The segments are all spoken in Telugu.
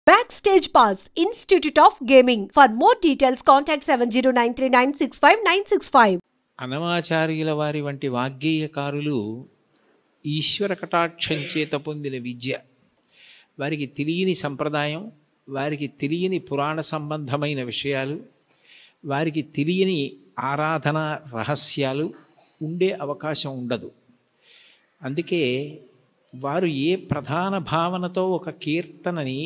Backstage Pass, Institute of Gaming. For more details, contact 7093965965. అనమాచార్యుల వారి వంటి వాగ్గేయకారులు ఈశ్వర కటాక్షం చేత పొందిన విద్య, వారికి తెలియని సంప్రదాయం, వారికి తెలియని పురాణ సంబంధమైన విషయాలు, వారికి తెలియని ఆరాధన రహస్యాలు ఉండే అవకాశం ఉండదు. అందుకే వారు ఏ ప్రధాన భావనతో ఒక కీర్తనని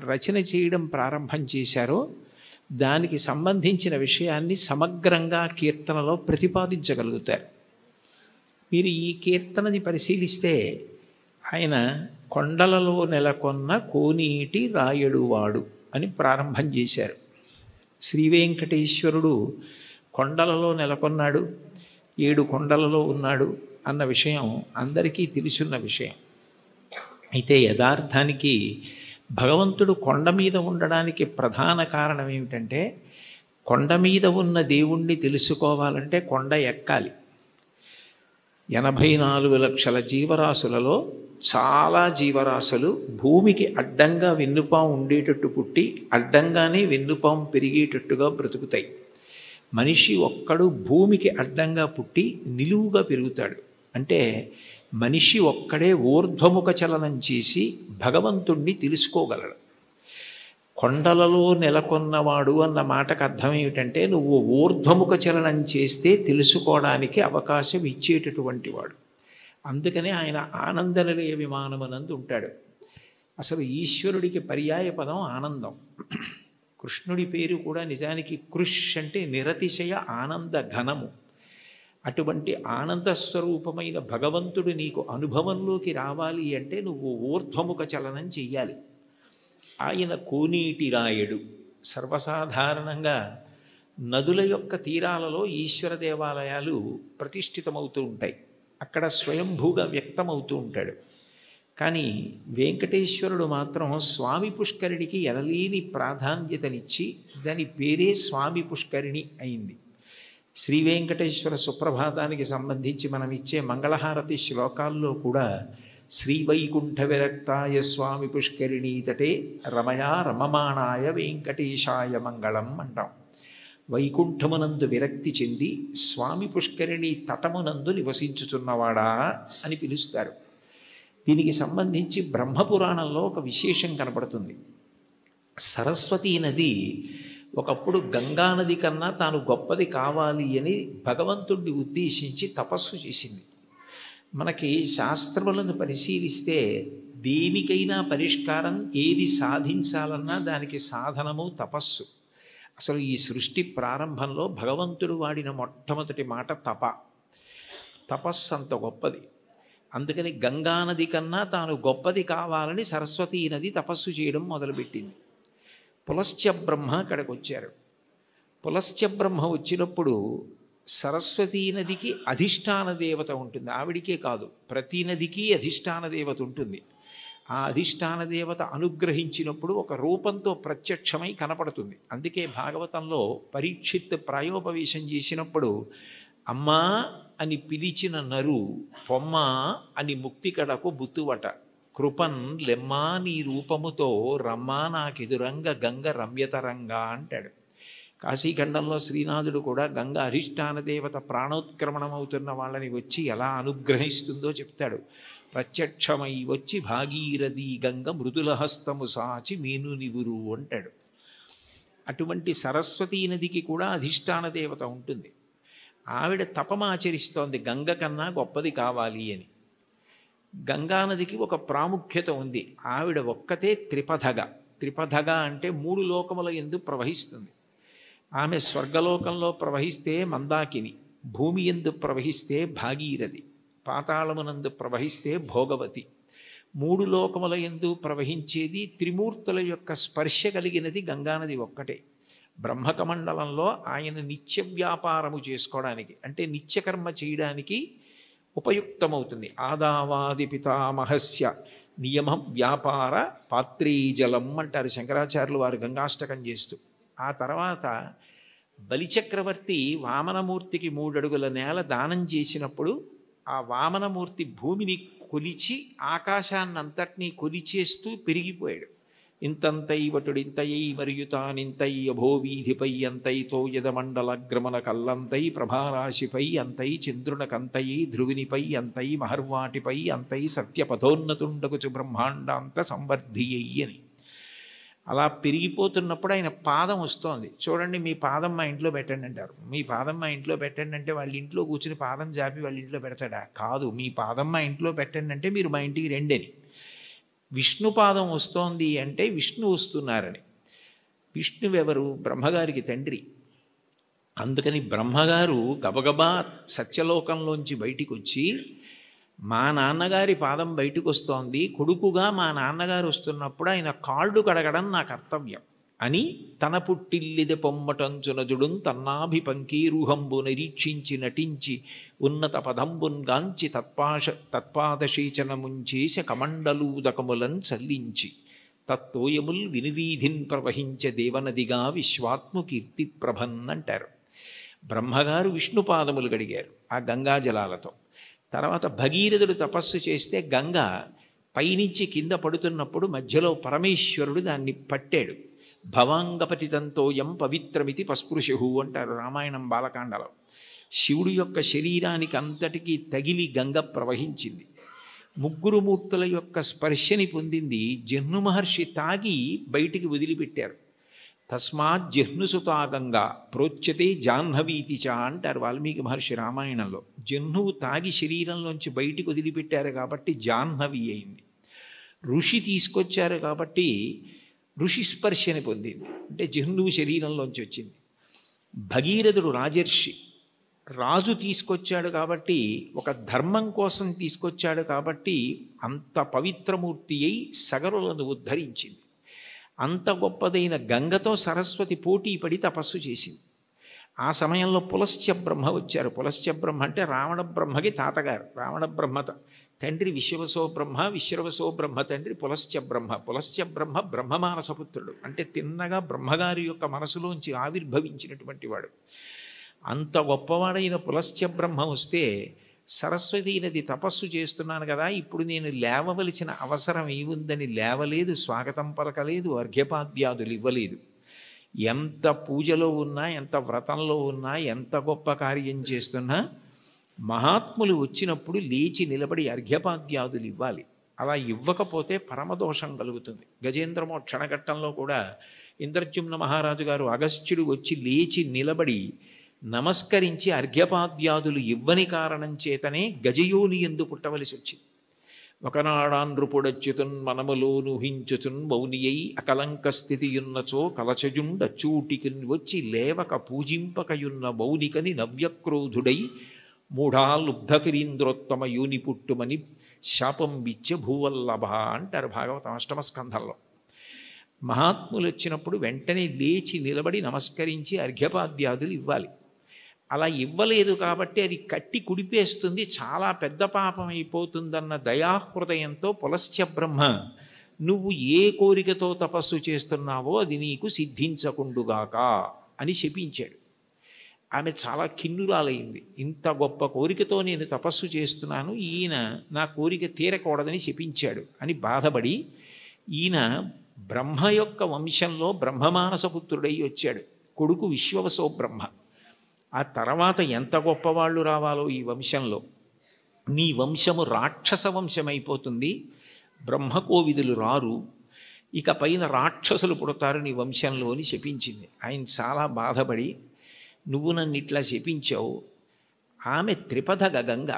రచన చేయడం ప్రారంభం చేశారో దానికి సంబంధించిన విషయాన్ని సమగ్రంగా కీర్తనలో ప్రతిపాదించగలుగుతారు. మీరు ఈ కీర్తనని పరిశీలిస్తే ఆయన కొండలలో నెలకొన్న కోనేటి రాయడువాడు అని ప్రారంభం చేశారు. శ్రీవేంకటేశ్వరుడు కొండలలో నెలకొన్నాడు, 7 కొండలలో ఉన్నాడు అన్న విషయం అందరికీ తెలుసున్న విషయం. అయితే యథార్థానికి భగవంతుడు కొండ మీద ఉండడానికి ప్రధాన కారణం ఏమిటంటే, కొండ మీద ఉన్న దేవుణ్ణి తెలుసుకోవాలంటే కొండ ఎక్కాలి. 84 లక్షల జీవరాశులలో చాలా జీవరాశులు భూమికి అడ్డంగా వెన్నుపాము ఉండేటట్టు పుట్టి అడ్డంగానే వెన్నుపాము పెరిగేటట్టుగా బ్రతుకుతాయి. మనిషి ఒక్కడు భూమికి అడ్డంగా పుట్టి నిలువుగా పెరుగుతాడు. అంటే మనిషి ఒక్కడే ఊర్ధ్వముఖ చలనం చేసి భగవంతుణ్ణి తెలుసుకోగలడు. కొండలలో నెలకొన్నవాడు అన్న మాటకు అర్థం ఏమిటంటే, నువ్వు ఊర్ధ్వముఖ చలనం చేస్తే తెలుసుకోవడానికి అవకాశం ఇచ్చేటటువంటి వాడు. అందుకనే ఆయన ఆనంద నిలయ విమానమునందు ఉంటాడు. అసలు ఈశ్వరుడికి పర్యాయ పదం ఆనందం. కృష్ణుడి పేరు కూడా నిజానికి కృష్ అంటే నిరతిశయ ఆనంద ఘనము. అటువంటి ఆనంద స్వరూపమైన భగవంతుడు నీకు అనుభవంలోకి రావాలి అంటే నువ్వు ఊర్ధ్వముఖ చలనం చెయ్యాలి. ఆయన కోనేటి రాయడు. సర్వసాధారణంగా నదుల యొక్క తీరాలలో ఈశ్వర దేవాలయాలు ప్రతిష్ఠితమవుతూ ఉంటాయి. అక్కడ స్వయంభూగా వ్యక్తమవుతూ ఉంటాడు. కానీ వెంకటేశ్వరుడు మాత్రం స్వామి పుష్కరిణికి ఎనలేని ప్రాధాన్యతనిచ్చి దాని పేరే స్వామి పుష్కరిణి అయింది. శ్రీ వెంకటేశ్వర సుప్రభాతానికి సంబంధించి మనం ఇచ్చే మంగళహారతి శ్లోకాల్లో కూడా శ్రీవైకుంఠ విరక్తాయ స్వామి పుష్కరిణీ తటే రమయా రమమాణాయ వెంకటేశాయ మంగళం అంటాం. వైకుంఠమునందు విరక్తి చెంది స్వామి పుష్కరిణి తటమునందు నివసించుచున్నవాడా అని పిలుస్తారు. దీనికి సంబంధించి బ్రహ్మపురాణంలో ఒక విశేషం కనపడుతుంది. సరస్వతీ నది ఒకప్పుడు గంగానది కన్నా తాను గొప్పది కావాలి అని భగవంతుడిని ఉద్దేశించి తపస్సు చేసింది. మనకి శాస్త్రములను పరిశీలిస్తే దేనికైనా పరిష్కారం, ఏది సాధించాలన్నా దానికి సాధనము తపస్సు. అసలు ఈ సృష్టి ప్రారంభంలో భగవంతుడు వాడిన మొట్టమొదటి మాట తపస్సు అంత గొప్పది. అందుకని గంగానది కన్నా తాను గొప్పది కావాలని సరస్వతీ నది తపస్సు చేయడం మొదలుపెట్టింది. పులస్త్య బ్రహ్మ అక్కడికి వచ్చారు. పులస్త్య బ్రహ్మ వచ్చినప్పుడు సరస్వతీ నదికి అధిష్టాన దేవత ఉంటుంది. ఆవిడికే కాదు, ప్రతి నదికి అధిష్టాన దేవత ఉంటుంది. ఆ అధిష్టాన దేవత అనుగ్రహించినప్పుడు ఒక రూపంతో ప్రత్యక్షమై కనపడుతుంది. అందుకే భాగవతంలో పరీక్షిత్ ప్రాయోపవేశం చేసినప్పుడు అమ్మా అని పిలిచిన నరు పొమ్మ అని ముక్తికడకు బుత్తువట, కృపన్ లెమ్మా నీ రూపముతో రమ్మా నాకెదురంగ గంగ రమ్యతరంగా అంటాడు. కాశీఖండంలో శ్రీనాథుడు కూడా గంగ అధిష్టాన దేవత ప్రాణోత్క్రమణమవుతున్న వాళ్ళని వచ్చి ఎలా అనుగ్రహిస్తుందో చెప్తాడు. ప్రత్యక్షమై వచ్చి భాగీరథి గంగ మృదులహస్తము సాచి మేను నివురు అంటాడు. అటువంటి సరస్వతీ నదికి కూడా అధిష్టాన దేవత ఉంటుంది. ఆవిడ తపమాచరిస్తోంది గంగ కన్నా గొప్పది కావాలి అని. గంగానదికి ఒక ప్రాముఖ్యత ఉంది. ఆవిడ ఒక్కతే త్రిపథగ అంటే 3 లోకముల యందు ప్రవహిస్తుంది. ఆమె స్వర్గలోకంలో ప్రవహిస్తే మందాకిని, భూమి యందు ప్రవహిస్తే భాగీరథి, పాతాళమునందు ప్రవహిస్తే భోగవతి. 3 లోకముల యందు ప్రవహించేది త్రిమూర్తుల యొక్క స్పర్శ కలిగినది గంగానది ఒక్కటే. బ్రహ్మకమండలంలో ఆయన నిత్య వ్యాపారము చేసుకోవడానికి అంటే నిత్యకర్మ చేయడానికి ఉపయుక్తమవుతుంది. ఆదావాది పితామహస్య నియమ వ్యాపార పాత్రీ జలం అంటారు శంకరాచార్యులు వారు గంగాష్టకం చేస్తూ. ఆ తర్వాత బలిచక్రవర్తి వామనమూర్తికి 3 అడుగుల నేల దానం చేసినప్పుడు ఆ వామనమూర్తి భూమిని కొలిచి ఆకాశాన్నంతటినీ కొలిచేస్తూ పెరిగిపోయాడు. ఇంతంతైవటుడింతయై మరియు తానింతై అభోవీధిపై అంతైతో యదమండలగ్రమణ కల్లంతై ప్రభారాశిపై అంతై చంద్రునకంతయై ధ్రువినిపై అంతై మహర్వాటిపై అంతై సత్యపథోన్నతుండకుచు బ్రహ్మాండాంత సంవర్ధియ్యి అని. అలా పెరిగిపోతున్నప్పుడు ఆయన పాదం వస్తోంది. చూడండి, మీ పాదం మా ఇంట్లో పెట్టండి అంటారు. మీ పాదం మా ఇంట్లో పెట్టండి అంటే వాళ్ళ ఇంట్లో కూర్చుని పాదం జాపి వాళ్ళ ఇంట్లో పెడతాడా? కాదు. మీ పాదం మా ఇంట్లో పెట్టండి అంటే మీరు మా ఇంటికి రెండని. విష్ణుపాదం వస్తోంది అంటే విష్ణు వస్తున్నారని. విష్ణువెవరు? బ్రహ్మగారికి తండ్రి. అందుకని బ్రహ్మగారు గబగబా సత్యలోకంలోంచి బయటికి వచ్చి, మా నాన్నగారి పాదం బయటకు వస్తోంది, కొడుకుగా మా నాన్నగారు వస్తున్నప్పుడు ఆయన కాళ్ళు కడగడం నా కర్తవ్యం అని తన పుట్టిల్లిది పొమ్మటంచునజుడుం తన్నాభిపంకీరుహంబు నిరీక్షించి నటించి ఉన్నత పదంబున్ గాంచి తత్పాదశీచనముంచేసి కమండలూదకములన్ చల్లించి తత్తోయముల్ వినువీధిన్ ప్రవహించే దేవనదిగా విశ్వాత్ము కీర్తి ప్రభన్ అంటారు. బ్రహ్మగారు విష్ణుపాదములు గడిగారు ఆ గంగా జలాలతో. తర్వాత భగీరథుడు తపస్సు చేస్తే గంగ పైనుంచి కింద పడుతున్నప్పుడు మధ్యలో పరమేశ్వరుడు దాన్ని పట్టాడు. భవాంగపతితంతోయం పవిత్రమితి పస్పృశు అంటారు రామాయణం బాలకాండలో. శివుడి యొక్క శరీరానికి అంతటికీ తగిలి గంగ ప్రవహించింది. ముగ్గురు మూర్తుల యొక్క స్పర్శని పొందింది. జహ్ను మహర్షి తాగి బయటికి వదిలిపెట్టారు. తస్మాత్ జహ్నుసుతా గంగా ప్రోచ్యతే జాహ్నవీతి చ అంటారు వాల్మీకి మహర్షి రామాయణంలో. జహ్నువు తాగి శరీరంలోంచి బయటికి వదిలిపెట్టారు కాబట్టి జాహ్నవి అయింది. ఋషి తీసుకొచ్చారు కాబట్టి ఋషి స్పర్శని పొందింది, అంటే జహ్నువు శరీరంలోంచి వచ్చింది. భగీరథుడు రాజర్షి, రాజు తీసుకొచ్చాడు కాబట్టి, ఒక ధర్మం కోసం తీసుకొచ్చాడు కాబట్టి అంత పవిత్రమూర్తి అయి సగరులను ఉద్ధరించింది. అంత గొప్పదైన గంగతో సరస్వతి పోటీ పడి తపస్సు చేసింది. ఆ సమయంలో పులస్త్య బ్రహ్మ వచ్చారు. పులస్త్య బ్రహ్మ అంటే రావణ బ్రహ్మకి తాతగారు. రావణ బ్రహ్మ తండ్రి విశ్వవసో బ్రహ్మ, విశ్వవసో బ్రహ్మ తండ్రి పులస్త్య బ్రహ్మ. పులస్త్య బ్రహ్మ బ్రహ్మమానసపుత్రుడు, అంటే తిన్నగా బ్రహ్మగారి యొక్క మనసులోంచి ఆవిర్భవించినటువంటి వాడు. అంత గొప్పవాడైన పులస్త్య బ్రహ్మ వస్తే, సరస్వతీ నది తపస్సు చేస్తున్నాను కదా, ఇప్పుడు నేను లేవవలసిన అవసరం ఏముందని లేవలేదు, స్వాగతం పలకలేదు, అర్ఘ్యపాద్యాదులు ఇవ్వలేదు. ఎంత పూజలో ఉన్నా, ఎంత వ్రతంలో ఉన్నా, ఎంత గొప్ప కార్యం చేస్తున్నా మహాత్ములు వచ్చినప్పుడు లేచి నిలబడి అర్ఘ్యపాద్యాదులు ఇవ్వాలి. అలా ఇవ్వకపోతే పరమదోషం కలుగుతుంది. గజేంద్రమోక్షణ ఘట్టంలో కూడా ఇంద్రజుమ్న మహారాజు గారు అగస్త్యుడు వచ్చి లేచి నిలబడి నమస్కరించి అర్ఘ్యపాద్యాదులు ఇవ్వని కారణం చేతనే గజయోని ఎందు పుట్టవలసి వచ్చింది. ఒకనాడాంధ్రుపుడచ్యుతున్ మనములోనుహించుచున్ మౌనియై అకలంక స్థితియున్నచో కలచజుండచూటికిన్ వచ్చి లేవక పూజింపకయున్న మౌనికని నవ్యక్రోధుడై మూఢాలుబ్ధకిరీంద్రోత్తమ యోని పుట్టుమని శాపం విచ్చ భూవల్లభ అంటారు భాగవతం అష్టమ స్కంధంలో. మహాత్ములు వచ్చినప్పుడు వెంటనే లేచి నిలబడి నమస్కరించి అర్ఘ్యపాద్యాదులు ఇవ్వాలి. అలా ఇవ్వలేదు కాబట్టి అది కట్టి కుడిపేస్తుంది, చాలా పెద్ద పాపం అయిపోతుందన్న దయాహృదయంతో పులస్త్య బ్రహ్మ, నువ్వు ఏ కోరికతో తపస్సు చేస్తున్నావో అది నీకు సిద్ధించకుండుగాక అని శపించాడు. ఆమె చాలా కిన్నురాలైంది. ఇంత గొప్ప కోరికతో నేను తపస్సు చేస్తున్నాను, ఈయన నా కోరిక తీరకూడదని శపించాడు అని బాధపడి, ఈయన బ్రహ్మ యొక్క వంశంలో బ్రహ్మమానసపుత్రుడై వచ్చాడు. కొడుకు విశ్వవసో బ్రహ్మ. ఆ తర్వాత ఎంత గొప్పవాళ్ళు రావాలో ఈ వంశంలో. నీ వంశము రాక్షస వంశమైపోతుంది, బ్రహ్మకోవిదులు రారు, ఇక పైన రాక్షసులు పుడతారు నీ వంశంలో అని శపించింది. ఆయన చాలా బాధపడి, నువ్వు నన్ను ఇట్లా శపించావు, ఆమె త్రిపథగ గంగ,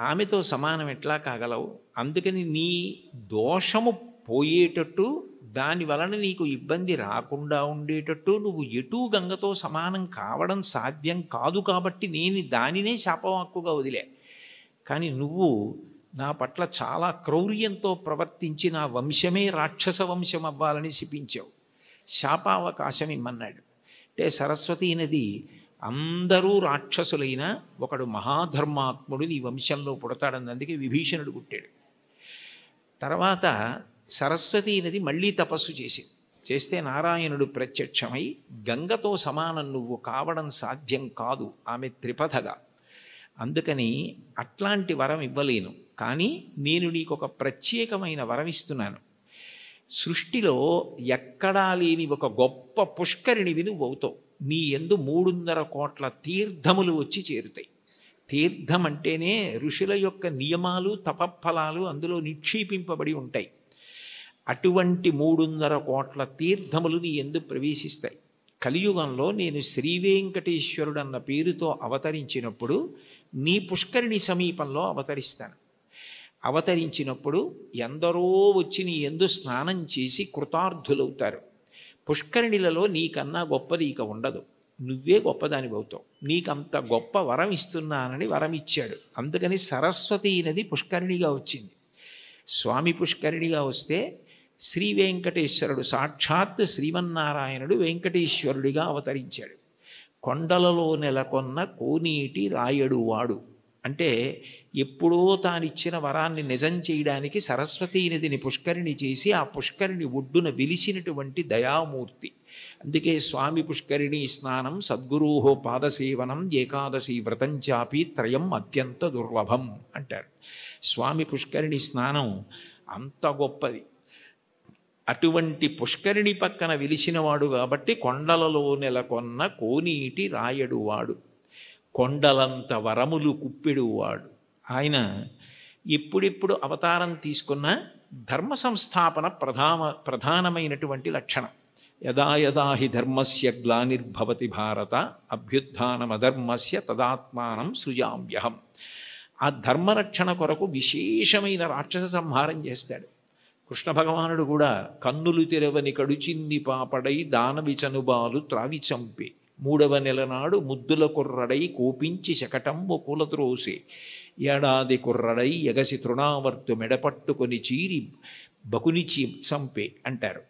ఆమెతో సమానం ఎట్లా కాగలవు? అందుకని నీ దోషము పోయేటట్టు, దాని వలన నీకు ఇబ్బంది రాకుండా ఉండేటట్టు నువ్వు ఎటూ గంగతో సమానం కావడం సాధ్యం కాదు కాబట్టి నేను దానినే శాపవాక్కుగా వదిలే. కానీ నువ్వు నా పట్ల చాలా క్రౌర్యంతో ప్రవర్తించి నా వంశమే రాక్షస వంశం అవ్వాలని శపించావు, శాపావకాశం ఇమ్మన్నాడు. అంటే సరస్వతీ నది అందరూ రాక్షసులైన ఒకడు మహాధర్మాత్ముడు నీ వంశంలో పుడతాడని అందుకే విభీషణుడు పుట్టాడు. తర్వాత సరస్వతీ నది మళ్ళీ తపస్సు చేస్తే నారాయణుడు ప్రత్యక్షమై, గంగతో సమానం నువ్వు కావడం సాధ్యం కాదు, ఆమె త్రిపథగా, అందుకని అట్లాంటి వరం ఇవ్వలేను, కానీ నేను నీకు ఒక ప్రత్యేకమైన వరం ఇస్తున్నాను. సృష్టిలో ఎక్కడా లేని ఒక గొప్ప పుష్కరిణివి నువ్వు అవుతావు. నీ యందు 300 కోట్ల తీర్థములు వచ్చి చేరుతాయి. తీర్థం అంటేనే ఋషుల యొక్క నియమాలు తపఫలాలు అందులో నిక్షేపింపబడి ఉంటాయి. అటువంటి 300 కోట్ల తీర్థములు నీ యందు ప్రవేశిస్తాయి. కలియుగంలో నేను శ్రీవేంకటేశ్వరుడు అన్న పేరుతో అవతరించినప్పుడు నీ పుష్కరిణి సమీపంలో అవతరిస్తాను. అవతరించినప్పుడు ఎందరో వచ్చి నీ యందు స్నానం చేసి కృతార్థులవుతారు. పుష్కరిణిలలో నీకన్నా గొప్పది ఇక ఉండదు, నువ్వే గొప్పదానివి అవుతావు. నీకంత గొప్ప వరం ఇస్తున్నానని వరం ఇచ్చాడు. అందుకని సరస్వతి నది పుష్కరిణిగా వచ్చింది. స్వామి పుష్కరిణిగా వస్తే శ్రీ వెంకటేశ్వరుడు సాక్షాత్ శ్రీమన్నారాయణుడు వెంకటేశ్వరుడిగా అవతరించాడు. కొండలలో నెలకొన్న కోనేటి రాయడు వాడు అంటే ఎప్పుడో తానిచ్చిన వరాన్ని నిజం చేయడానికి సరస్వతీ నదిని పుష్కరిణి చేసి ఆ పుష్కరిణి ఒడ్డున వెలిసినటువంటి దయామూర్తి. అందుకే స్వామి పుష్కరిణి స్నానం సద్గురోహో పాదసేవనం ఏకాదశి వ్రతం చాపి త్రయం అత్యంత దుర్లభం అంటారు. స్వామి పుష్కరిణి స్నానం అంత గొప్పది. అటువంటి పుష్కరిణి పక్కన వెలిసినవాడు కాబట్టి కొండలలో నెలకొన్న కోనీటి రాయడువాడు, కొండలంత వరములు కుప్పెడువాడు. ఆయన ఎప్పుడెప్పుడు అవతారం తీసుకున్న ధర్మ సంస్థాపన ప్రధానమైనటువంటి లక్షణం. యదా యదా హి ధర్మస్య గ్లానిర్భవతి భారత అభ్యుత్థానమధర్మస్య తదాత్మానం సృజామ్యహం. ఆ ధర్మరక్షణ కొరకు విశేషమైన రాక్షస సంహారం చేస్తాడు. కృష్ణ భగవానుడు కూడా కన్నులు తెరవని కడుచింది పాపడై దానవి చనుబాలు త్రావి చంపే 3వ నెల నాడు ముద్దుల కుర్రడై కోపించి శకటంబు కూలత్రోసే ఏడాది కుర్రడై ఎగసి తృణావర్తు మెడపట్టుకొని చీరి బకునిచి చంపే అంటారు.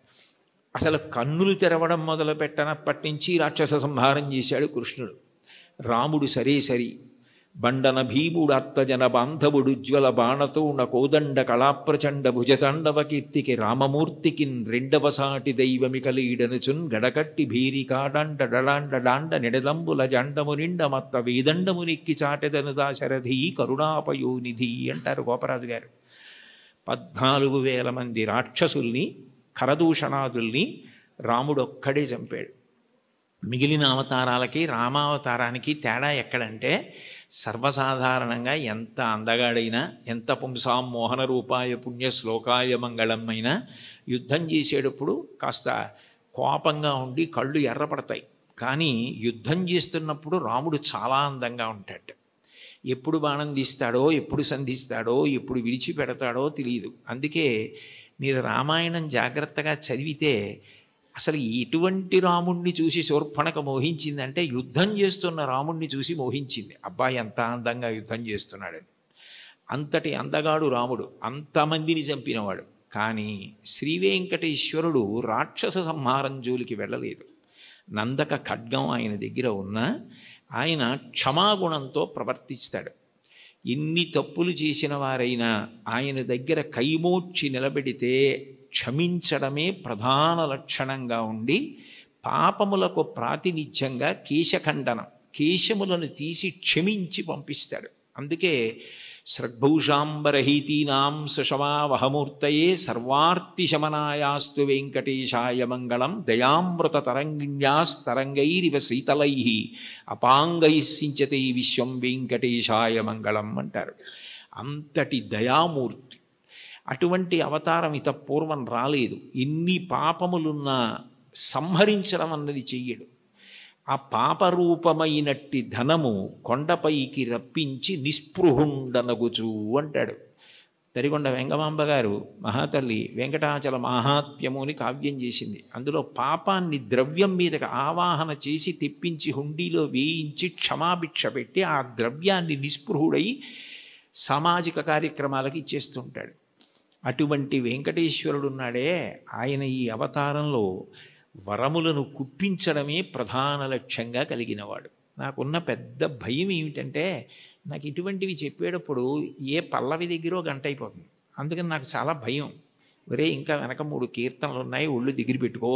అసలు కన్నులు తెరవడం మొదలు పెట్టనప్పటి నుంచి రాక్షస సంహారం చేశాడు కృష్ణుడు. రాముడు సరే సరి బండన భీముడాత్మజన బాంధవుడు జ్వల బాణతోణ కోదండ కళాప్రచండ భుజతాండవ కీర్తికి రామమూర్తికిన్ 2వ సాటి దైవమికలీడనుచున్ గడకట్టి భీరికాడాండ డడాండ డాండ నిడదంబుల జండము నిండ మత్త వేదండము నిక్కి చాటెదను దాశరథి కరుణాపయోనిధి అంటారు గోపరాజు గారు. 14,000 మంది రాక్షసుల్ని కరదూషణాదుల్ని రాముడొక్కడే చంపాడు. మిగిలిన అవతారాలకి రామావతారానికి తేడా ఎక్కడంటే సర్వసాధారణంగా ఎంత అందగాడైనా ఎంత పుంసాం మోహన రూపాయ పుణ్య శ్లోకాయ మంగళమైనా యుద్ధం చేసేటప్పుడు కాస్త కోపంగా ఉండి కళ్ళు ఎర్రపడతాయి. కానీ యుద్ధం చేస్తున్నప్పుడు రాముడు చాలా అందంగా ఉంటాడు. ఎప్పుడు బాణం తీస్తాడో ఎప్పుడు సంధిస్తాడో ఎప్పుడు విడిచిపెడతాడో తెలియదు. అందుకే మీరు రామాయణం జాగ్రత్తగా చదివితే అసలు ఎటువంటి రాముణ్ణి చూసి శూర్పణఖ మోహించిందంటే యుద్ధం చేస్తున్న రాముణ్ణి చూసి మోహించింది. అబ్బాయి ఎంత అందంగా యుద్ధం చేస్తున్నాడని. అంతటి అందగాడు రాముడు, అంతమందిని చంపినవాడు. కానీ శ్రీవేంకటేశ్వరుడు రాక్షస సంహారం జోలికి వెళ్ళలేదు. నందక ఖడ్గం ఆయన దగ్గర ఉన్న ఆయన క్షమాగుణంతో ప్రవర్తిస్తాడు. ఎన్ని తప్పులు చేసిన వారైనా ఆయన దగ్గర కైమోడ్చి నిలబెడితే క్షమించడమే ప్రధాన లక్షణంగా ఉండి పాపములకు ప్రాతినిధ్యంగా కేశఖండనం, కేశములను తీసి క్షమించి పంపిస్తాడు. అందుకే సృగ్భూషాంబరహీతీనాం సుషమావహమూర్తయే సర్వార్తిశమనాయాస్తు వెంకటేశాయ మంగళం దయామృత తరంగిణ్యాస్తరంగైరివ శీతలై అపాంగై సించతే విశ్వం వెంకటేశాయ మంగళం అంటారు. అంతటి దయామూర్తి. అటువంటి అవతారం ఇత పూర్వం రాలేదు. ఎన్ని పాపములున్నా సంహరించడం అన్నది చెయ్యడు. ఆ పాపరూపమైనట్టి ధనము కొండపైకి రప్పించి నిస్పృహుండనగుచు అంటాడు. తరిగొండ వెంగమాంబ గారు మహాతల్లి వెంకటాచల మహాత్మ్యము అని కావ్యం చేసింది. అందులో పాపాన్ని ద్రవ్యం మీదకి ఆవాహన చేసి తెప్పించి హుండీలో వేయించి క్షమాభిక్ష పెట్టి ఆ ద్రవ్యాన్ని నిస్పృహుడై సామాజిక కార్యక్రమాలకు ఇచ్చేస్తుంటాడు. అటువంటి వెంకటేశ్వరుడు ఉన్నాడే, ఆయన ఈ అవతారంలో వరములను కుప్పించడమే ప్రధాన లక్ష్యంగా కలిగినవాడు. నాకున్న పెద్ద భయం ఏమిటంటే నాకు ఇటువంటివి చెప్పేటప్పుడు ఏ పల్లవి దగ్గరో గంట అయిపోతుంది. అందుకని నాకు చాలా భయం. ఒరే ఇంకా వెనక 3 కీర్తనలు ఉన్నాయి, ఒళ్ళు దగ్గర పెట్టుకో,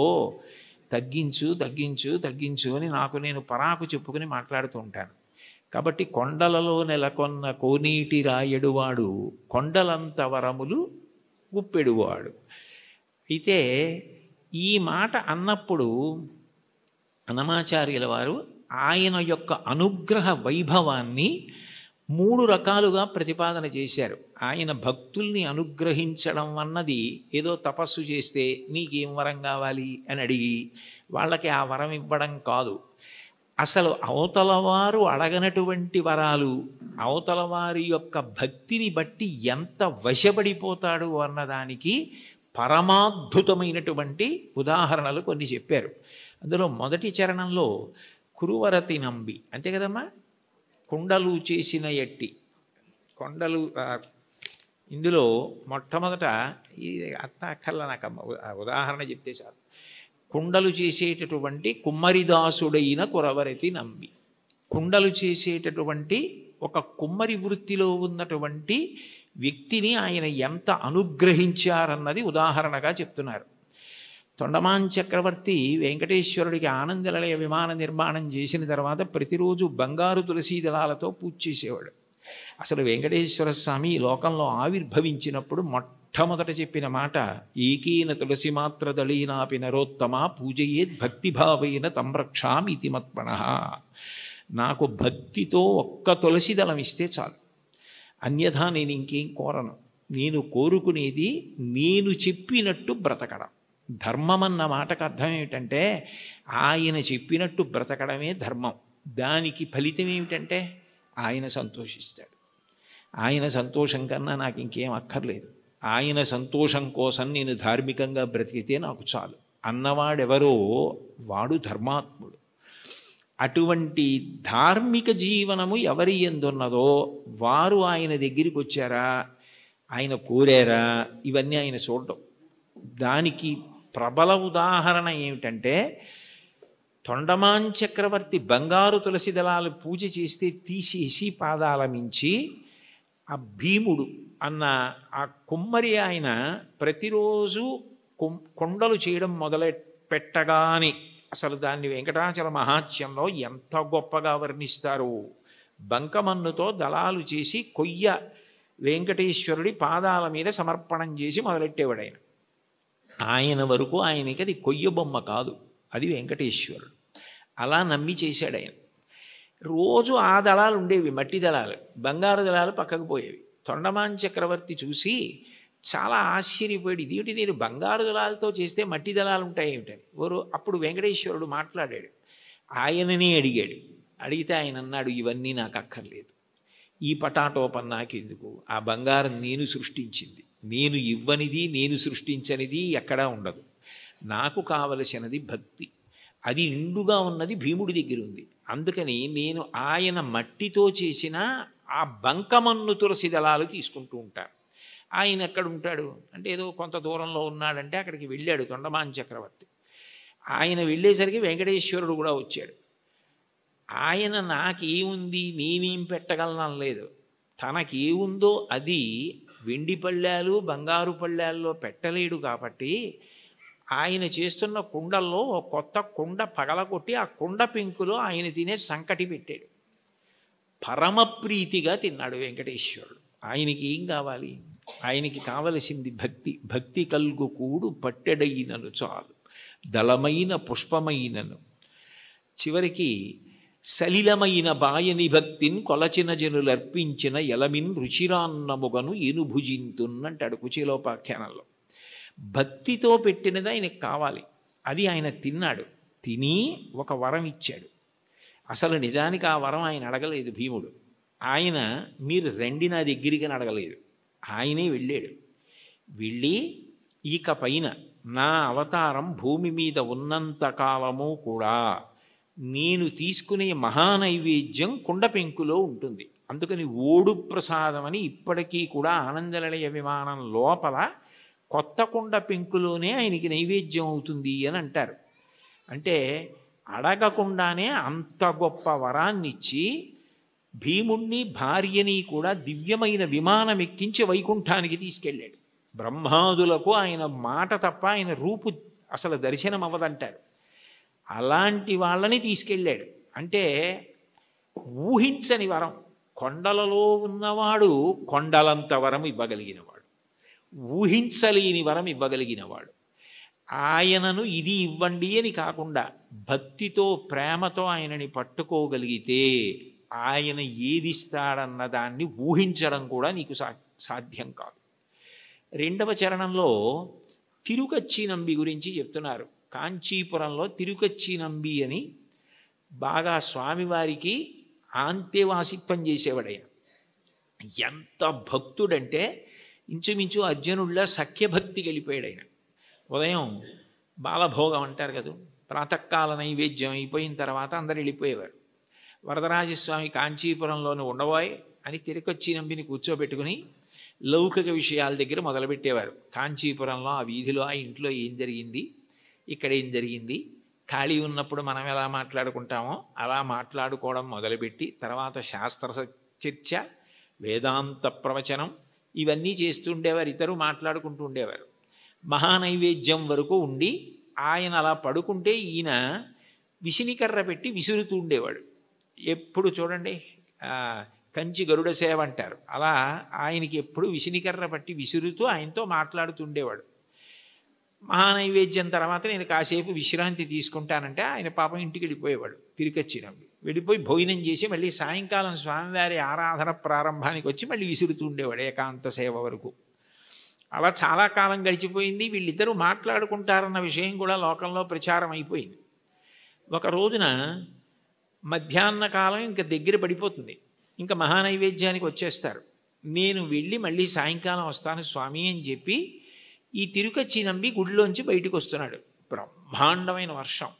తగ్గించు తగ్గించు తగ్గించు అని నాకు నేను పరాకు చెప్పుకుని మాట్లాడుతూ ఉంటాను. కాబట్టి కొండలలో నెలకొన్న కోనీటి రాయడువాడు కొండలంత వరములు గుప్పెడువాడు. అయితే ఈ మాట అన్నప్పుడు అన్నమాచార్యుల వారు ఆయన యొక్క అనుగ్రహ వైభవాన్ని 3 రకాలుగా ప్రతిపాదన చేశారు. ఆయన భక్తుల్ని అనుగ్రహించడం అన్నది ఏదో తపస్సు చేస్తే నీకేం వరం కావాలి అని అడిగి వాళ్ళకి ఆ వరం ఇవ్వడం కాదు. అసలు అవతల వారు అడగనటువంటి వరాలు, అవతల వారి యొక్క భక్తిని బట్టి ఎంత వశపడిపోతాడు అన్నదానికి పరమాద్భుతమైనటువంటి ఉదాహరణలు కొన్ని చెప్పారు. అందులో మొదటి చరణంలో కురువరతి నంబి, అంతే కదమ్మా, కుండలు చేసిన ఎట్టి కొండలు. ఇందులో మొట్టమొదట ఈ అక్కల్ల నాకు ఉదాహరణ చెప్తే చాలు. కుండలు చేసేటటువంటి కుమ్మరిదాసుడైన కురవరతి నంబి, కుండలు చేసేటటువంటి ఒక కుమ్మరి వృత్తిలో ఉన్నటువంటి వ్యక్తిని ఆయన ఎంత అనుగ్రహించారన్నది ఉదాహరణగా చెప్తున్నారు. తొండమాన్ చక్రవర్తి వెంకటేశ్వరుడికి ఆనందనిలయ విమాన నిర్మాణం చేసిన తర్వాత ప్రతిరోజు బంగారు తులసీ దళాలతో పూజ చేసేవాడు. అసలు వెంకటేశ్వర స్వామి ఈ లోకంలో ఆవిర్భవించినప్పుడు మొట్టమొదట చెప్పిన మాట ఏకీన తులసి మాత్ర దళీనాపి నరోత్తమ పూజయేద్ భక్తిభావైన తంరక్షామితి మత్పణః. నాకు భక్తితో ఒక్క తులసి దళం ఇస్తే చాలు, అన్యథా నేను ఇంకేం కోరను. నేను కోరుకునేది నేను చెప్పినట్టు బ్రతకడం. ధర్మం అన్న మాటకు అర్థం ఏమిటంటే ఆయన చెప్పినట్టు బ్రతకడమే ధర్మం. దానికి ఫలితం ఏమిటంటే ఆయన సంతోషిస్తాడు. ఆయన సంతోషం కన్నా నాకు ఇంకేం అక్కర్లేదు. ఆయన సంతోషం కోసం నేను ధార్మికంగా బ్రతికితే నాకు చాలు అన్నవాడెవరో వాడు ధర్మాత్ముడు. అటువంటి ధార్మిక జీవనము ఎవరి ఎందున్నదో వారు ఆయన దగ్గరికి వచ్చారా, ఆయన కోరారా, ఇవన్నీ ఆయన చూడడం. దానికి ప్రబల ఉదాహరణ ఏమిటంటే తొండమాన్ చక్రవర్తి బంగారు తులసి దళాలు పూజ చేస్తే తీసేసి పాదాల మించి ఆ భీముడు అన్న ఆ కుమ్మరి ఆయన ప్రతిరోజు కొండలు చేయడం మొదలుపెట్టగానే అసలు దాన్ని వెంకటాచల మహాత్మ్యంలో ఎంత గొప్పగా వర్ణిస్తారు. బంకమన్నుతో దళాలు చేసి కొయ్య వెంకటేశ్వరుడి పాదాల మీద సమర్పణం చేసి మొదలెట్టేవాడు ఆయన. ఆయన వరకు ఆయనకి అది కొయ్య బొమ్మ కాదు, అది వెంకటేశ్వరుడు. అలా నమ్మి చేశాడు ఆయన. రోజు ఆ దళాలు ఉండేవి, మట్టి దళాలు. బంగారు దళాలు పక్కకు పోయేవి. తొండమాన్ చక్రవర్తి చూసి చాలా ఆశ్చర్యపోయాడు. ఇదేమిటి, నేను బంగారు దళాలతో చేస్తే మట్టి దళాలు ఉంటాయి ఏమిటని. అప్పుడు వెంకటేశ్వరుడు మాట్లాడాడు. ఆయననే అడిగాడు. అడిగితే ఆయన అన్నాడు, ఇవన్నీ నాకు అక్కర్లేదు, ఈ పటాటోపం నాకెందుకు, ఆ బంగారం నేను సృష్టించింది, నేను ఇవ్వనిది నేను సృష్టించనిది ఎక్కడా ఉండదు. నాకు కావలసినది భక్తి, అది నిండుగా ఉన్నది భీముడి దగ్గర ఉంది. అందుకని నేను ఆయన మట్టితో చేసిన ఆ బంకమన్ను తులసి దళాలు తీసుకుంటూ ఉంటాను. ఆయన ఎక్కడ ఉంటాడు అంటే ఏదో కొంత దూరంలో ఉన్నాడంటే అక్కడికి వెళ్ళాడు తొండమాన్ చక్రవర్తి. ఆయన వెళ్ళేసరికి వెంకటేశ్వరుడు కూడా వచ్చాడు. ఆయన నాకేముంది నేనేం పెట్టగలను లేదు, తనకేముందో అది వెండి పళ్ళాలు బంగారు పళ్ళాల్లో పెట్టలేడు. కాబట్టి ఆయన చేస్తున్న కుండల్లో కొత్త కుండ పగలగొట్టి ఆ కుండ పెంకులో ఆయన తినే సంకటి పెట్టాడు. పరమప్రీతిగా తిన్నాడు వెంకటేశ్వరుడు. ఆయనకి ఏం కావాలి, ఆయనకి కావలసింది భక్తి. భక్తి కల్గు కూడు పట్టెడైనను చాలు, దళమైన పుష్పమైనను. చివరికి సలిలమైన బాయని భక్తిని కొలచిన జనులర్పించిన ఎలమిన్ రుచిరాన్నముగను ఏనుభుజింతున్నంటాడు కుచేలోపాఖ్యానంలో. భక్తితో పెట్టినది ఆయనకు కావాలి, అది ఆయన తిన్నాడు. తిని ఒక వరం ఇచ్చాడు. అసలు నిజానికి ఆ వరం ఆయన అడగలేదు భీముడు. ఆయన మీరు రండి నా దగ్గరికి అని అడగలేదు, ఆయనే వెళ్ళాడు. వెళ్ళి ఇక పైన నా అవతారం భూమి మీద ఉన్నంత కాలము కూడా నేను తీసుకునే మహానైవేద్యం కుండ పెంకులో ఉంటుంది. అందుకని ఓడు ప్రసాదం అని ఇప్పటికీ కూడా ఆనందనిలయ విమానం లోపల కొత్త కుండ పెంకులోనే ఆయనకి నైవేద్యం అవుతుంది అని అంటారు. అంటే అడగకుండానే అంత గొప్ప వరాన్నిచ్చి భీముణ్ణి భార్యని కూడా దివ్యమైన విమానం ఎక్కించి వైకుంఠానికి తీసుకెళ్ళాడు. బ్రహ్మాదులకు ఆయన మాట తప్ప ఆయన రూపు అసలు దర్శనం అవ్వదంటారు. అలాంటి వాళ్ళని తీసుకెళ్ళాడు. అంటే ఊహించని వరం. కొండలలో ఉన్నవాడు కొండలంత వరం ఇవ్వగలిగినవాడు, ఊహించలేని వరం ఇవ్వగలిగినవాడు. ఆయనను ఇది ఇవ్వండి అని కాకుండా భక్తితో ప్రేమతో ఆయనని పట్టుకోగలిగితే ఆయన ఏది ఇస్తాడన్న దాన్ని ఊహించడం కూడా నీకు సాధ్యం కాదు. రెండవ చరణంలో తిరుకచ్చినంబి గురించి చెప్తున్నారు. కాంచీపురంలో తిరుకచ్చినంబి అని బాగా స్వామివారికి ఆంతేవాసిత్వం చేసేవాడైన. ఎంత భక్తుడంటే ఇంచుమించు అర్జునుడిలా సఖ్యభక్తి వెళ్ళిపోయాడు ఆయన. ఉదయం బాలభోగం అంటారు కదా, ప్రాతకాల నైవేద్యం అయిపోయిన తర్వాత అందరు వెళ్ళిపోయేవారు. వరదరాజస్వామి కాంచీపురంలోని ఉండబోయ్ అని తిరుకొచ్చినంబిని కూర్చోబెట్టుకుని లౌకిక విషయాల దగ్గర మొదలుపెట్టేవారు. కాంచీపురంలో ఆ వీధిలో ఆ ఇంట్లో ఏం జరిగింది, ఇక్కడ ఏం జరిగింది, ఖాళీ ఉన్నప్పుడు మనం ఎలా మాట్లాడుకుంటామో అలా మాట్లాడుకోవడం మొదలుపెట్టి తర్వాత శాస్త్ర చర్చ, వేదాంత ప్రవచనం ఇవన్నీ చేస్తూ ఉండేవారు. ఇతరు మాట్లాడుకుంటూ ఉండేవారు. మహానైవేద్యం వరకు ఉండి ఆయన అలా పడుకుంటే ఈయన విసినికర్ర పెట్టి విసురుతూ ఉండేవాడు. ఎప్పుడు చూడండి కంచి గరుడ సేవ అంటారు, అలా ఆయనకి ఎప్పుడు విసినికర్ర పట్టి విసురుతూ ఆయనతో మాట్లాడుతుండేవాడు. మహానైవేద్యం తర్వాత నేను కాసేపు విశ్రాంతి తీసుకుంటానంటే ఆయన పాపం ఇంటికి వెళ్ళిపోయేవాడు. తిరిగొచ్చినప్పుడు వెళ్ళిపోయి భోజనం చేసి మళ్ళీ సాయంకాలం స్వామివారి ఆరాధన ప్రారంభానికి వచ్చి మళ్ళీ విసురుతూ ఉండేవాడు ఏకాంత సేవ వరకు. అలా చాలా కాలం గడిచిపోయింది. వీళ్ళిద్దరూ మాట్లాడుకుంటారన్న విషయం కూడా లోకంలో ప్రచారం అయిపోయింది. ఒక రోజున మధ్యాహ్న కాలం ఇంకా దగ్గర పడిపోతుంది, ఇంకా మహానైవేద్యానికి వచ్చేస్తారు. నేను వెళ్ళి మళ్ళీ సాయంకాలం వస్తాను స్వామి అని చెప్పి ఈ తిరుకచ్చినంబి గుడిలోంచి బయటకు వస్తున్నాడు. బ్రహ్మాండమైన వర్షం.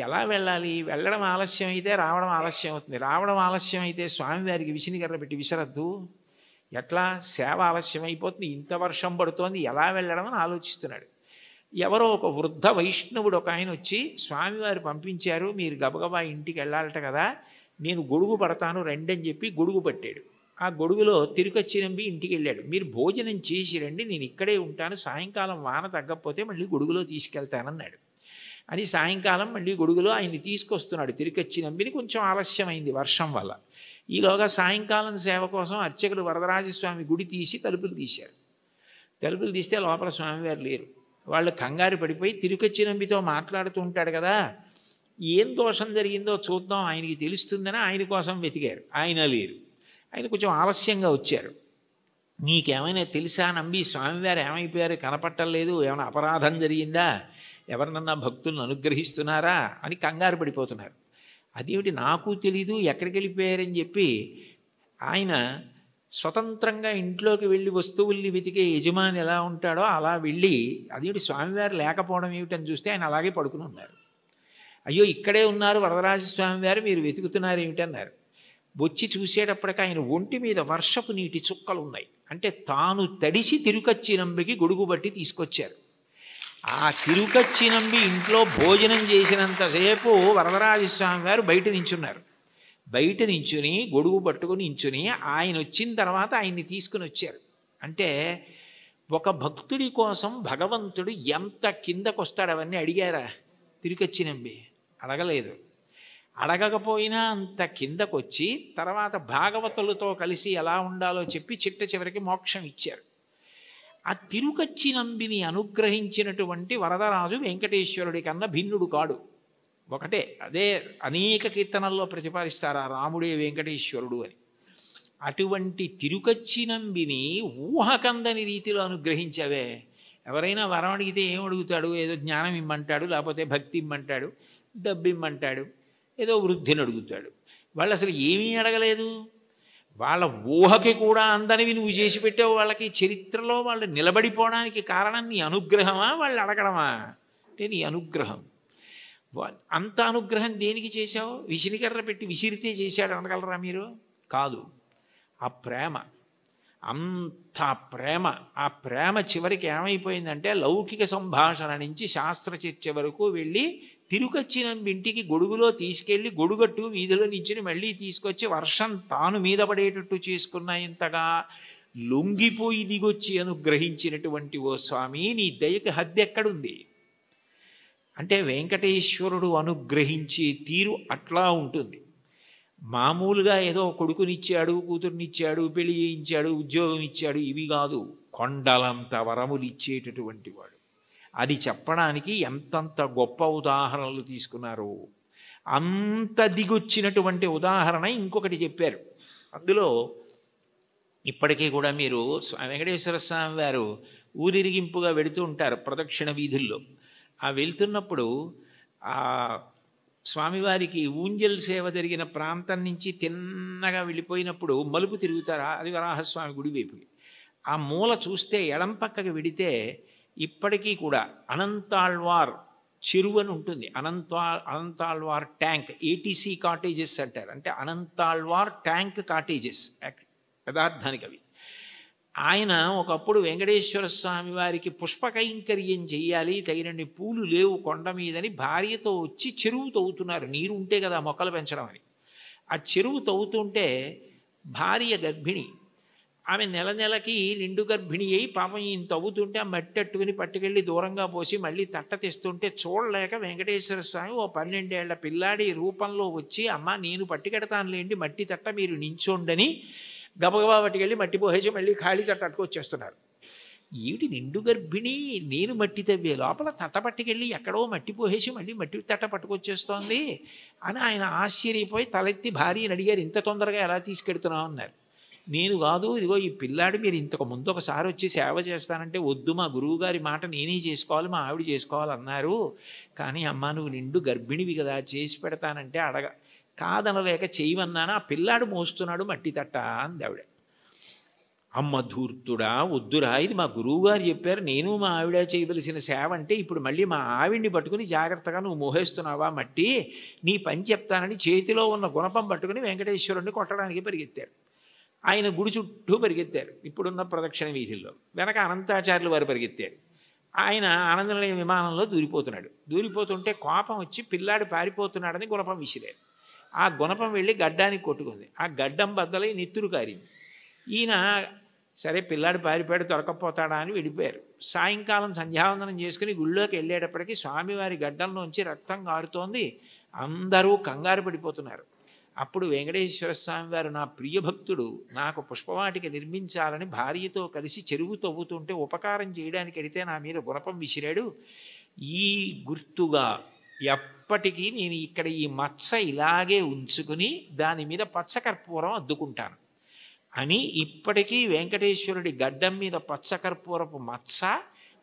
ఎలా వెళ్ళాలి? వెళ్ళడం ఆలస్యం అయితే రావడం ఆలస్యం అవుతుంది. రావడం ఆలస్యం అయితే స్వామివారికి విసినికర్ర పెట్టి విసరద్దు, ఎట్లా సేవ ఆలస్యం అయిపోతుంది, ఇంత వర్షం పడుతోంది, ఎలా వెళ్ళడం అని ఆలోచిస్తున్నాడు. ఎవరో ఒక వృద్ధ వైష్ణవుడు ఒక ఆయన వచ్చి, స్వామివారు పంపించారు, మీరు గబగబా ఇంటికి వెళ్ళాలట కదా, నేను గొడుగు పడతాను రండి అని చెప్పి గొడుగు పట్టాడు. ఆ గొడుగులో తిరుకచ్చినంబి ఇంటికి వెళ్ళాడు. మీరు భోజనం చేసి రండి, నేను ఇక్కడే ఉంటాను, సాయంకాలం వాన తగ్గకపోతే మళ్ళీ గొడుగులో తీసుకెళ్తానన్నాడు. అని సాయంకాలం మళ్ళీ గొడుగులో ఆయన్ని తీసుకొస్తున్నాడు తిరుకచ్చినంబిని. కొంచెం ఆలస్యమైంది వర్షం వల్ల. ఈలోగా సాయంకాలం సేవ కోసం అర్చకులు వరదరాజస్వామి గుడి తీసి తలుపులు తీశారు. తలుపులు తీస్తే లోపల స్వామివారు లేరు. వాళ్ళు కంగారు పడిపోయి తిరుకచ్చినంబితో మాట్లాడుతూ ఉంటాడు కదా, ఏం దోషం జరిగిందో చూద్దాం ఆయనకి తెలుస్తుందని ఆయన కోసం వెతికారు. ఆయన లేరు. ఆయన కొంచెం ఆలస్యంగా వచ్చారు. నీకేమైనా తెలుసా నంబి, స్వామివారు ఏమైపోయారు, కనపట్టలేదు, ఏమైనా అపరాధం జరిగిందా, ఎవరినన్నా భక్తులను అనుగ్రహిస్తున్నారా అని కంగారు పడిపోతున్నారు. అదేమిటి నాకు తెలీదు, ఎక్కడికి వెళ్ళిపోయారని చెప్పి ఆయన స్వతంత్రంగా ఇంట్లోకి వెళ్ళి వస్తువుల్ని వెతికే యజమాని ఎలా ఉంటాడో అలా వెళ్ళి అదేమిటి స్వామివారు లేకపోవడం ఏమిటని చూస్తే ఆయన అలాగే పడుకుని ఉన్నారు. అయ్యో ఇక్కడే ఉన్నారు వరదరాజస్వామివారు, మీరు వెతుకుతున్నారు ఏమిటన్నారు. వచ్చి చూసేటప్పటికి ఆయన ఒంటి మీద వర్షపు నీటి చుక్కలు ఉన్నాయి. అంటే తాను తడిసి తిరుకచ్చినంబికి గొడుగు బట్టి తీసుకొచ్చారు. ఆ తిరుకచ్చినంబి ఇంట్లో భోజనం చేసినంతసేపు వరదరాజస్వామి వారు బయట నించున్నారు. బయట నించుని గొడుగు పట్టుకుని నించుని ఆయన వచ్చిన తర్వాత ఆయన్ని తీసుకుని వచ్చారు. అంటే ఒక భక్తుడి కోసం భగవంతుడు ఎంత కిందకొస్తాడు అవన్నీ అడిగారా తిరుకచ్చినంబి? అడగలేదు. అడగకపోయినా అంత కిందకొచ్చి తర్వాత భాగవతులతో కలిసి ఎలా ఉండాలో చెప్పి చిట్ట చివరికి మోక్షం ఇచ్చారు. ఆ తిరుకచ్చినంబిని అనుగ్రహించినటువంటి వరదరాజు వెంకటేశ్వరుడి కన్నా భిన్నుడు కాడు. ఒకటే, అదే అనేక కీర్తనల్లో ప్రతిపాదిస్తారు ఆ రాముడే వెంకటేశ్వరుడు అని. అటువంటి తిరుకచ్చినంబిని ఊహకందని రీతిలో అనుగ్రహించవే. ఎవరైనా వరం అడిగితే ఏం అడుగుతాడు? ఏదో జ్ఞానం ఇమ్మంటాడు, లేకపోతే భక్తి ఇమ్మంటాడు, డబ్బు ఇమ్మంటాడు, ఏదో వృద్ధిని అడుగుతాడు. వాళ్ళు అసలు ఏమీ అడగలేదు. వాళ్ళ ఊహకి కూడా అందనివి నువ్వు చేసి పెట్టావు. వాళ్ళకి చరిత్రలో వాళ్ళు నిలబడిపోవడానికి కారణం నీ అనుగ్రహమా, వాళ్ళు అడగడమా? అంటే నీ అనుగ్రహం. అంత అనుగ్రహం దేనికి చేశావు? విసినికర్ర పెట్టి విసిరితే చేశాడు అనగలరా మీరు? కాదు. ఆ ప్రేమ, అంత ప్రేమ. ఆ ప్రేమ చివరికి ఏమైపోయిందంటే లౌకిక సంభాషణ నుంచి శాస్త్ర చర్చ వరకు వెళ్ళి తిరుకచ్చినంబి ఇంటికి గొడుగులో తీసుకెళ్ళి గొడుగట్టు వీధిలో నుంచి మళ్ళీ తీసుకొచ్చి వర్షం తాను మీద పడేటట్టు చేసుకున్న ఇంతగా లొంగిపోయి దిగొచ్చి అనుగ్రహించినటువంటి ఓ స్వామి, నీ దయకి హద్దు ఎక్కడుంది? అంటే వెంకటేశ్వరుడు అనుగ్రహించే తీరు అట్లా ఉంటుంది. మామూలుగా ఏదో కొడుకునిచ్చాడు, కూతురునిచ్చాడు, పెళ్లి చేయించాడు, ఉద్యోగం ఇచ్చాడు, ఇవి కాదు. కొండలంత వరములు ఇచ్చేటటువంటి వాడు. అది చెప్పడానికి ఎంతంత గొప్ప ఉదాహరణలు తీసుకున్నారు. అంత దిగొచ్చినటువంటి ఉదాహరణ ఇంకొకటి చెప్పారు. అందులో ఇప్పటికీ కూడా మీరు వెంకటేశ్వర స్వామి వారు ఊరిరిగింపుగా వెళుతూ ఉంటారు ప్రదక్షిణ వీధుల్లో. ఆ వెళ్తున్నప్పుడు ఆ స్వామివారికి ఊంజల్ సేవ జరిగిన ప్రాంతం నుంచి తిన్నగా వెళ్ళిపోయినప్పుడు మలుపు తిరుగుతారు. అది వరాహస్వామి గుడి వైపుకి. ఆ మూల చూస్తే ఎడం పక్కకి వెడితే ఇప్పటికీ కూడా అనంతాళ్వార్ చెరువు అని ఉంటుంది. అనంతాళ్వార్ ట్యాంక్, ఏటీసీ కాటేజెస్ అంటారు. అంటే అనంతాళ్వార్ ట్యాంక్ కాటేజెస్ యథార్థానికి అవి. ఆయన ఒకప్పుడు వెంకటేశ్వర స్వామి వారికి పుష్పకైంకర్యం చెయ్యాలి, తగినన్ని పూలు లేవు కొండ మీదని భార్యతో వచ్చి చెరువు తవ్వుతున్నారు. నీరు ఉంటే కదా మొక్కలు పెంచడం అని. ఆ చెరువు తవ్వుతుంటే భార్య గర్భిణి. ఆమె నెల నెలకి నిండు గర్భిణి అయి పాపం ఈయన తవ్వుతుంటే ఆ మట్టి అట్టుకుని పట్టుకెళ్ళి దూరంగా పోసి మళ్ళీ తట్ట తెస్తుంటే చూడలేక వెంకటేశ్వర స్వామి ఓ 12 ఏళ్ల పిల్లాడి రూపంలో వచ్చి, అమ్మ నేను పట్టుకెడతానులేండి మట్టి తట్ట, మీరు నించోండని గబగబా పట్టుకెళ్ళి మట్టి పోసేసి మళ్ళీ ఖాళీ తట్ట అట్టుకొచ్చేస్తున్నారు. ఏమిటి నిండు గర్భిణి, నేను మట్టి తవ్వే లోపల తట్ట పట్టుకెళ్ళి ఎక్కడో మట్టి పోసేసి మళ్ళీ మట్టి తట్ట పట్టుకొచ్చేస్తోంది అని ఆయన ఆశ్చర్యపోయి తలెత్తి భార్యని అడిగారు, ఇంత తొందరగా ఎలా తీసుకెడుతున్నావు అన్నారు. నేను కాదు, ఇదిగో ఈ పిల్లాడు మీరు ఇంతకు ముందు ఒకసారి వచ్చి సేవ చేస్తానంటే వద్దు, మా గురువుగారి మాట నేనే చేసుకోవాలి, మా ఆవిడ చేసుకోవాలన్నారు. కానీ అమ్మ నువ్వు నిండు గర్భిణివి కదా, చేసి పెడతానంటే కాదనలేక చేయమన్నాను, ఆ పిల్లాడు మోస్తున్నాడు మట్టి తట్ట అంది ఆవిడ. అమ్మ ధూర్తుడా, వద్దురా, ఇది మా గురువుగారు చెప్పారు, నేను మా ఆవిడ చేయవలసిన సేవ అంటే ఇప్పుడు మళ్ళీ మా ఆవిడ్ని పట్టుకుని జాగ్రత్తగా నువ్వు మోహేస్తున్నావా మట్టి, నీ పని చెప్తానని చేతిలో ఉన్న గుణపం పట్టుకుని వెంకటేశ్వరుడిని కొట్టడానికి పరిగెత్తారు. ఆయన గుడి చుట్టూ పరిగెత్తారు ఇప్పుడున్న ప్రదక్షిణ వీధుల్లో. వెనక అనంతాచార్యులు వారు పరిగెత్తారు. ఆయన ఆనందనిలయ విమానంలో దూరిపోతున్నాడు. దూరిపోతుంటే కోపం వచ్చి పిల్లాడు పారిపోతున్నాడని గుణపం విసిరారు. ఆ గుణపం వెళ్ళి గడ్డానికి కొట్టుకుంది. ఆ గడ్డం బద్దలై నెత్తురు కారింది. ఈయన సరే పిల్లాడు పారిపోయాడు, దొరకపోతాడా అని వెళ్ళిపోయారు. సాయంకాలం సంధ్యావందనం చేసుకుని గుళ్ళోకి వెళ్ళేటప్పటికీ స్వామివారి గడ్డంలోంచి రక్తం కారుతోంది. అందరూ కంగారు పడిపోతున్నారు. అప్పుడు వెంకటేశ్వర స్వామి వారు, నా ప్రియభక్తుడు నాకు పుష్పవాటిక నిర్మించాలని భార్యతో కలిసి చెరువు తవ్వుతుంటే ఉపకారం చేయడానికి వెడితే నా మీద గుణపం విసిరాడు. ఈ గుర్తుగా ఎప్పటికీ నేను ఇక్కడ ఈ మచ్చ ఇలాగే ఉంచుకుని దాని మీద పచ్చకర్పూరం అద్దుకుంటాను అని ఇప్పటికీ వెంకటేశ్వరుడి గడ్డం మీద పచ్చకర్పూరపు మచ్చ.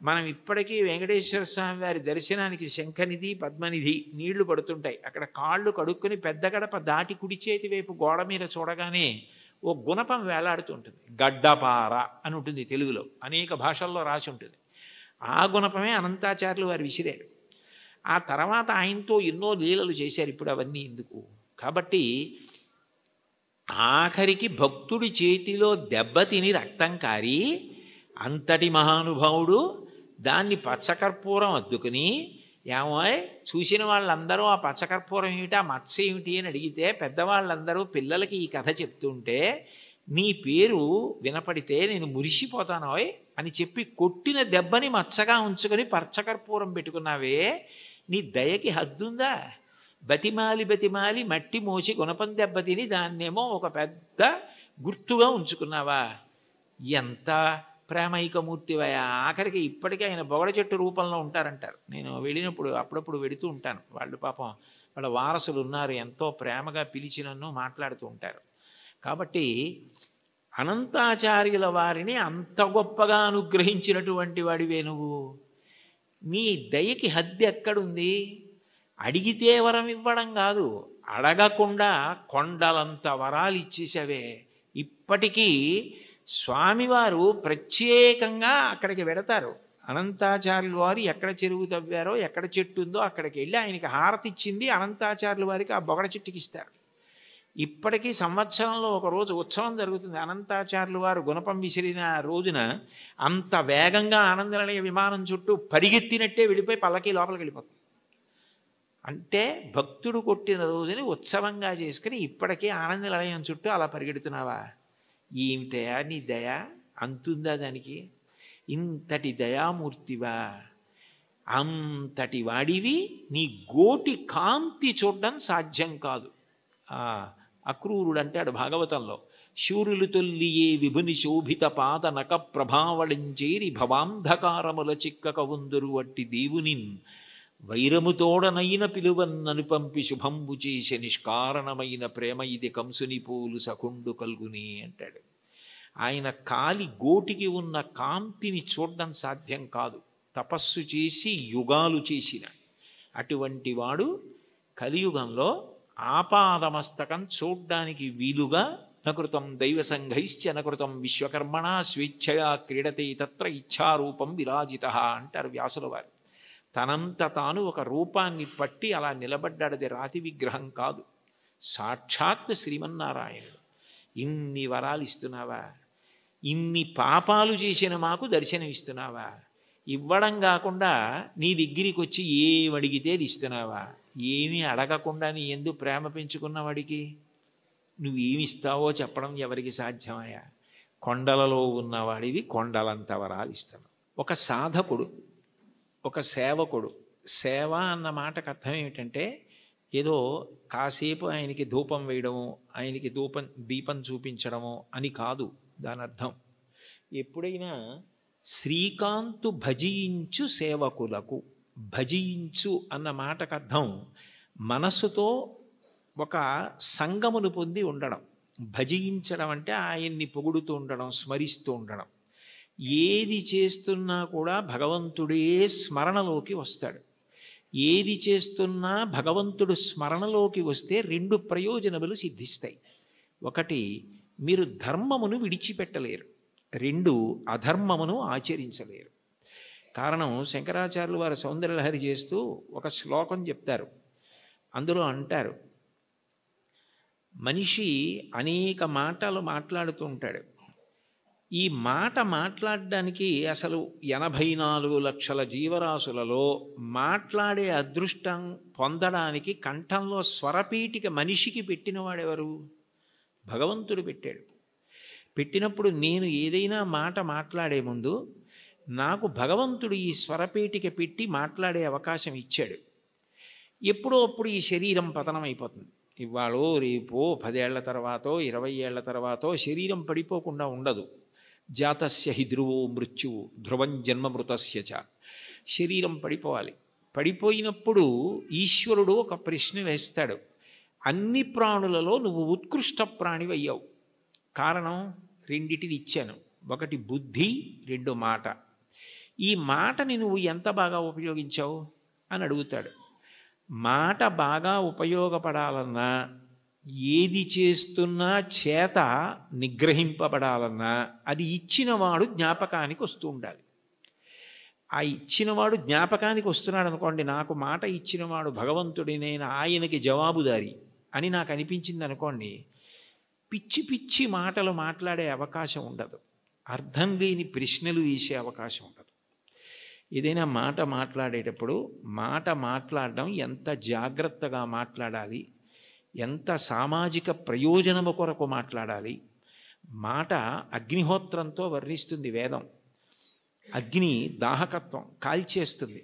మనం ఇప్పటికీ వెంకటేశ్వర స్వామి వారి దర్శనానికి శంఖనిధి పద్మనిధి నీళ్లు పడుతుంటాయి. అక్కడ కాళ్ళు కడుక్కొని పెద్ద గడప దాటి కుడి చేతి వైపు గోడ మీద చూడగానే ఓ గుణపం వేలాడుతుంటుంది. గడ్డపార అని ఉంటుంది తెలుగులో, అనేక భాషల్లో రాసి ఉంటుంది. ఆ గుణపమే అనంతాచార్యులు వారు విసిరారు. ఆ తర్వాత ఆయనతో ఎన్నో లీలలు చేశారు. ఇప్పుడు అవన్నీ ఎందుకు? కాబట్టి ఆఖరికి భక్తుడి చేతిలో దెబ్బతిని రక్తం కారి అంతటి మహానుభావుడు దాన్ని పచ్చకర్పూరం అద్దుకుని, ఏమో చూసిన వాళ్ళందరూ ఆ పచ్చకర్పూరం ఏమిటి, ఆ మత్స ఏమిటి అని అడిగితే పెద్దవాళ్ళందరూ పిల్లలకి ఈ కథ చెప్తుంటే నీ పేరు వినపడితే నేను మురిసిపోతానోయ్ అని చెప్పి కొట్టిన దెబ్బని మచ్చగా ఉంచుకొని పచ్చకర్పూరం పెట్టుకున్నావే, నీ దయకి హద్దుందా? బతిమాలి బతిమాలి మట్టి మోసి గుణపం దెబ్బ తిని దాన్నేమో ఒక పెద్ద గుర్తుగా ఉంచుకున్నావా? ఎంత ప్రేమైకమూర్తివయా! ఆఖరికి ఇప్పటికీ ఆయన బొగడ చెట్టు రూపంలో ఉంటారంటారు. నేను వెళ్ళినప్పుడు అప్పుడప్పుడు వెడుతూ ఉంటాను. వాళ్ళు పాపం వాళ్ళ వారసులు ఉన్నారు, ఎంతో ప్రేమగా పిలిచి నన్ను మాట్లాడుతూ ఉంటారు. కాబట్టి అనంతాచార్యుల వారిని అంత గొప్పగా అనుగ్రహించినటువంటి వాడివే నువ్వు. నీ దయకి హద్దు ఎక్కడుంది? అడిగితే వరం ఇవ్వడం కాదు, అడగకుండా కొండలంత వరాలు ఇచ్చేసావే. ఇప్పటికీ స్వామివారు ప్రత్యేకంగా అక్కడికి వెడతారు. అనంతాచార్యుల వారు ఎక్కడ చెరువు తవ్వారో, ఎక్కడ చెట్టు ఉందో అక్కడికి వెళ్ళి ఆయనకి హారతి ఇచ్చింది అనంతాచార్యుల వారికి ఆ బొగడ చెట్టుకి ఇస్తారు. ఇప్పటికీ సంవత్సరంలో ఒకరోజు ఉత్సవం జరుగుతుంది. అనంతాచార్యుల వారు గుణపం విసిరిన రోజున అంత వేగంగా ఆనందనిలయ విమానం చుట్టూ పరిగెత్తినట్టే వెళ్ళిపోయి పల్లకి లోపలికి వెళ్ళిపోతుంది. అంటే భక్తుడు కొట్టిన రోజుని ఉత్సవంగా చేసుకుని ఇప్పటికీ ఆనందనిలయం చుట్టూ అలా పరిగెడుతున్నావా? ఏమిటయా నీ దయ, అంతుందా దానికి? ఇంతటి దయామూర్తివా, అంతటి వాడివి, నీ గోటి కాంతి చూడడం సాధ్యం కాదు. అక్రూరుడు అంటాడు భాగవతంలో, శూరులు తొల్లియే విభుని శోభిత పాద నక ప్రభావళంచేరి భవాంధకారముల చిక్కక ఉందురు వట్టి దేవునిన్ వైరముతోడనైన పిలువన్నను పంపి శుభంబు చేసే నిష్కారణమైన ప్రేమ ఇది కంసుని పోలు సకుండు కల్గుని అంటాడు. ఆయన కాలి గోటికి ఉన్న కాంతిని చూడడం సాధ్యం కాదు. తపస్సు చేసి యుగాలు చేసిన అటువంటి వాడు కలియుగంలో ఆపాదమస్తకం చూడ్డానికి వీలుగా నకృతం దైవసంఘైశ్చ నకృతం విశ్వకర్మణ స్వేచ్ఛయా క్రీడతే తత్ర ఇచ్ఛారూపం విరాజిత అంటారు వ్యాసుల వారు. తనంత తాను ఒక రూపాన్ని పట్టి అలా నిలబడ్డాడది రాతి విగ్రహం కాదు, సాక్షాత్ శ్రీమన్నారాయణుడు. ఇన్ని వరాలు ఇస్తున్నావా, ఇన్ని పాపాలు చేసిన మాకు దర్శనం ఇస్తున్నావా, ఇవ్వడం కాకుండా నీ దగ్గరికి వచ్చి ఏమడిగితే అది ఇస్తున్నావా, ఏమీ అడగకుండా నీ ఎందు ప్రేమ పెంచుకున్న వాడికి నువ్వేమిస్తావో చెప్పడం ఎవరికి సాధ్యమయ్యా? కొండలలో ఉన్నవాడివి కొండలంత వరాలు ఇస్తున్నావు. ఒక సాధకుడు, ఒక సేవకుడు, సేవ అన్న మాటకు అర్థం ఏమిటంటే ఏదో కాసేపు ఆయనకి ధూపం వేయడము, ఆయనకి దీపం చూపించడము అని కాదు దాని అర్థం. ఎప్పుడైనా శ్రీకాంతు భజించు సేవకులకు, భజించు అన్న మాటకు అర్థం మనస్సుతో ఒక సంగమును పొంది ఉండడం. భజించడం అంటే ఆయన్ని పొగుడుతూ ఉండడం, స్మరిస్తూ ఉండడం. ఏది చేస్తున్నా కూడా భగవంతుడే స్మరణలోకి వస్తాడు. ఏది చేస్తున్నా భగవంతుడు స్మరణలోకి వస్తే రెండు ప్రయోజనములు సిద్ధిస్తాయి. ఒకటి, మీరు ధర్మమును విడిచిపెట్టలేరు. రెండు, అధర్మమును ఆచరించలేరు. కారణం, శంకరాచార్యులు వారు సౌందర్యలహరి చేస్తూ ఒక శ్లోకం చెప్తారు. అందులో అంటారు, మనిషి అనేక మాటలు మాట్లాడుతూ ఉంటాడు. ఈ మాట మాట్లాడడానికి అసలు 84 లక్షల జీవరాశులలో మాట్లాడే అదృష్టం పొందడానికి కంఠంలో స్వరపీఠిక మనిషికి పెట్టినవాడెవరు? భగవంతుడు పెట్టాడు. పెట్టినప్పుడు నేను ఏదైనా మాట మాట్లాడే ముందు నాకు భగవంతుడు ఈ స్వరపేటిక పెట్టి మాట్లాడే అవకాశం ఇచ్చాడు. ఎప్పుడో అప్పుడు ఈ శరీరం పతనం అయిపోతుంది. ఇవాళో రేపో 10 ఏళ్ల తర్వాతో 20 ఏళ్ల తర్వాతో శరీరం పడిపోకుండా ఉండదు. జాతస్య హి ధ్రువో మృత్యువు ధ్రువం జన్మమృతస్య చ. శరీరం పడిపోవాలి. పడిపోయినప్పుడు ఈశ్వరుడు ఒక ప్రశ్న వేస్తాడు, అన్ని ప్రాణులలో నువ్వు ఉత్కృష్ట ప్రాణివయ్యావు. కారణం, రెండిటిని ఇచ్చాను. ఒకటి బుద్ధి, రెండు మాట. ఈ మాటని నువ్వు ఎంత బాగా ఉపయోగించావు అని అడుగుతాడు. మాట బాగా ఉపయోగపడాలన్నా, ఏది చేస్తున్నా చేత నిగ్రహింపబడాలన్నా అది ఇచ్చినవాడు జ్ఞాపకానికి వస్తూ ఉండాలి. ఆ ఇచ్చినవాడు జ్ఞాపకానికి వస్తున్నాడు అనుకోండి, నాకు మాట ఇచ్చినవాడు భగవంతుడి, నేను ఆయనకి జవాబుదారి అని నాకు అనిపించింది అనుకోండి, పిచ్చి పిచ్చి మాటలు మాట్లాడే అవకాశం ఉండదు. అర్థం లేని ప్రశ్నలు వేసే అవకాశం ఉండదు. ఏదైనా మాట మాట్లాడేటప్పుడు మాట మాట్లాడడం ఎంత జాగ్రత్తగా మాట్లాడాలి, ఎంత సామాజిక ప్రయోజనము కొరకు మాట్లాడాలి. మాట అగ్నిహోత్రంతో వర్ణిస్తుంది వేదం. అగ్ని దాహకత్వం కాల్చేస్తుంది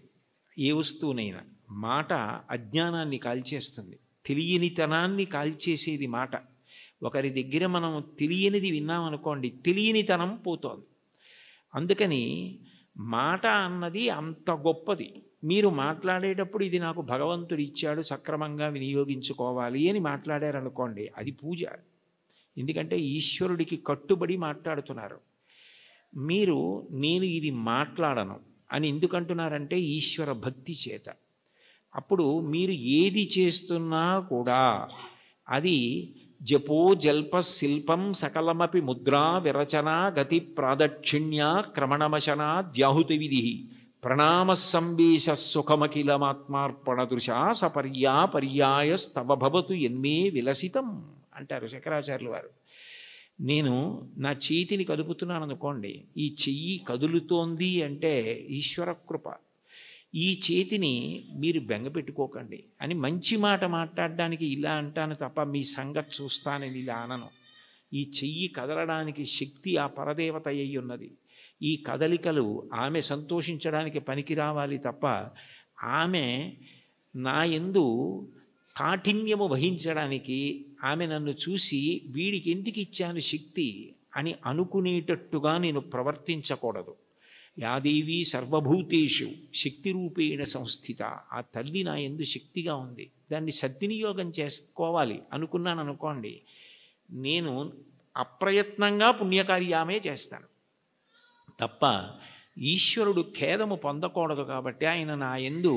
ఏ వస్తువునైనా. మాట అజ్ఞానాన్ని కాల్చేస్తుంది, తెలియనితనాన్ని కాల్చేసేది మాట. ఒకరి దగ్గర మనం తెలియనిది విన్నామనుకోండి, తెలియనితనం పోతోంది. అందుకని మాట అన్నది అంత గొప్పది. మీరు మాట్లాడేటప్పుడు ఇది నాకు భగవంతుడు ఇచ్చాడు, సక్రమంగా వినియోగించుకోవాలి అని మాట్లాడారనుకోండి, అది పూజ. ఎందుకంటే ఈశ్వరుడికి కట్టుబడి మాట్లాడుతున్నారు. మీరు నేను ఇది మాట్లాడను అని ఎందుకంటున్నారంటే ఈశ్వర భక్తి చేత. అప్పుడు మీరు ఏది చేస్తున్నా కూడా అది జపో జల్ప శిల్పం సకలమపి ముద్రా విరచన గతి ప్రాదక్షిణ్య క్రమణమశన ద్యాహుతి విధి ప్రణామ సంవేశ సుఖమఖిలమాత్మార్పణ దృశా సపర్యాయ స్తవ భవతు ఎన్మే విలసితం అంటారు శంకరాచార్యులు వారు. నేను నా చేతిని కదుపుతున్నాను అనుకోండి, ఈ చెయ్యి కదులుతోంది అంటే ఈశ్వర కృప. ఈ చేతిని మీరు బెంగపెట్టుకోకండి అని మంచి మాట మాట్లాడడానికి ఇలా అంటాను తప్ప మీ సంగతి చూస్తానని ఇలా అనను. ఈ చెయ్యి కదలడానికి శక్తి ఆ పరదేవత అయి ఉన్నది. ఈ కదలికలు ఆమె సంతోషించడానికి పనికి రావాలి తప్ప ఆమె నా యందు కాఠిన్యము వహించడానికి ఆమె నన్ను చూసి వీడికి ఎందుకు ఇచ్చాను శక్తి అని అనుకునేటట్టుగా నేను ప్రవర్తించకూడదు. యాదేవి సర్వభూతేషు శక్తి రూపేణ సంస్థిత. ఆ తల్లి నా యందు శక్తిగా ఉంది, దాన్ని సద్వినియోగం చేసుకోవాలి అనుకున్నాను అనుకోండి, నేను అప్రయత్నంగా పుణ్యకార్యామే చేస్తాను తప్ప ఈశ్వరుడు ఖేదము పొందకూడదు. కాబట్టి ఆయన నా యందు